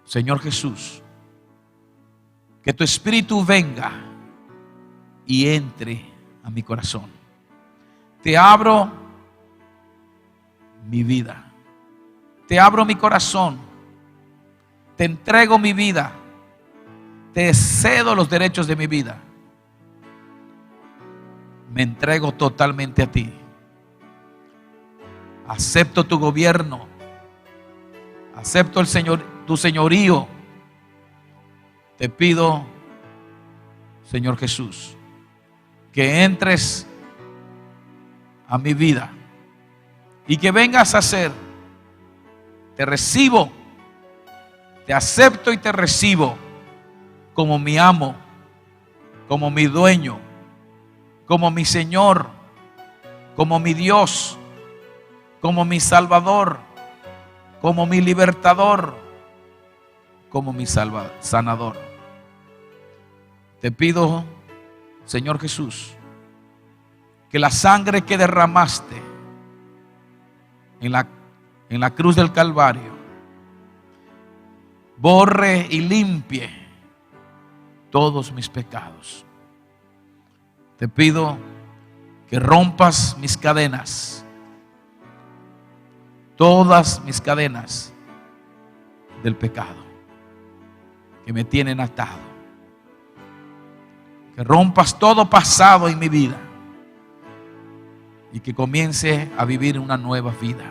Señor Jesús, que tu Espíritu venga y entre a mi corazón. Te abro mi vida, te abro mi corazón, te entrego mi vida, te cedo los derechos de mi vida. Me entrego totalmente a ti. Acepto tu gobierno, acepto tu señorío. Te pido, Señor Jesús, que entres a mi vida y que vengas a ser. Te recibo, te acepto y te recibo como mi amo, como mi dueño, como mi Señor, como mi Dios, como mi Salvador, como mi libertador, como mi sanador. Te pido, Señor Jesús, que la sangre que derramaste en la cruz del Calvario borre y limpie todos mis pecados. Te pido que rompas mis cadenas, todas mis cadenas del pecado que me tienen atado. Que rompas todo pasado en mi vida y que comience a vivir una nueva vida.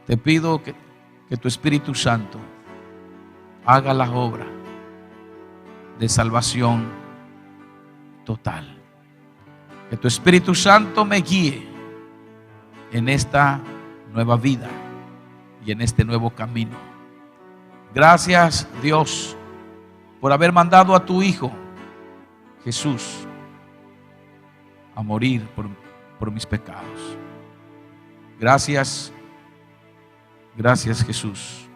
Te pido que tu Espíritu Santo haga la obra de salvación total. Que tu Espíritu Santo me guíe en esta nueva vida y en este nuevo camino. Gracias, Dios, por haber mandado a tu Hijo Jesús a morir por mis pecados. Gracias, gracias, Jesús,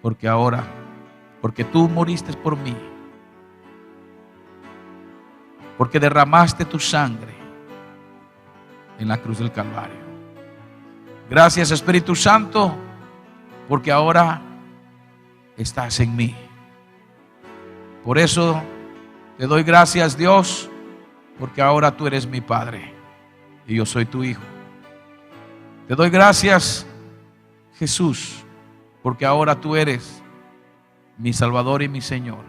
porque tú moriste por mí, porque derramaste tu sangre en la cruz del Calvario. Gracias, Espíritu Santo, porque ahora estás en mí. Por eso te doy gracias, Dios, porque ahora tú eres mi Padre y yo soy tu Hijo. Te doy gracias, Jesús, porque ahora tú eres mi Salvador y mi Señor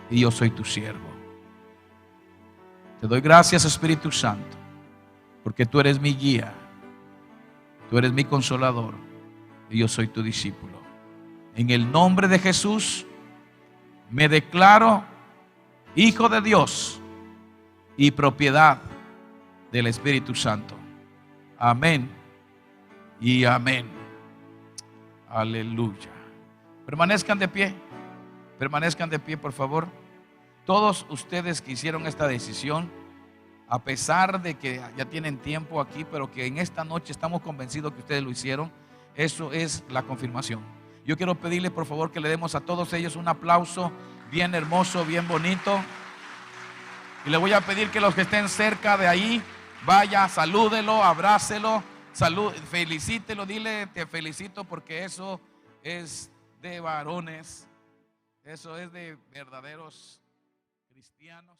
y yo soy tu siervo. Te doy gracias, Espíritu Santo, porque tú eres mi guía, tú eres mi consolador y yo soy tu discípulo. En el nombre de Jesús me declaro hijo de Dios y propiedad del Espíritu Santo. Amén y amén. Aleluya. Permanezcan de pie, por favor. Todos ustedes que hicieron esta decisión, a pesar de que ya tienen tiempo aquí, pero que en esta noche estamos convencidos que ustedes lo hicieron, eso es la confirmación. Yo quiero pedirle, por favor, que le demos a todos ellos un aplauso bien hermoso, bien bonito. Y le voy a pedir que los que estén cerca de ahí, vaya, salúdelo, abrácelo, felicítelo, dile: te felicito, porque eso es de varones, eso es de verdaderos cristianos.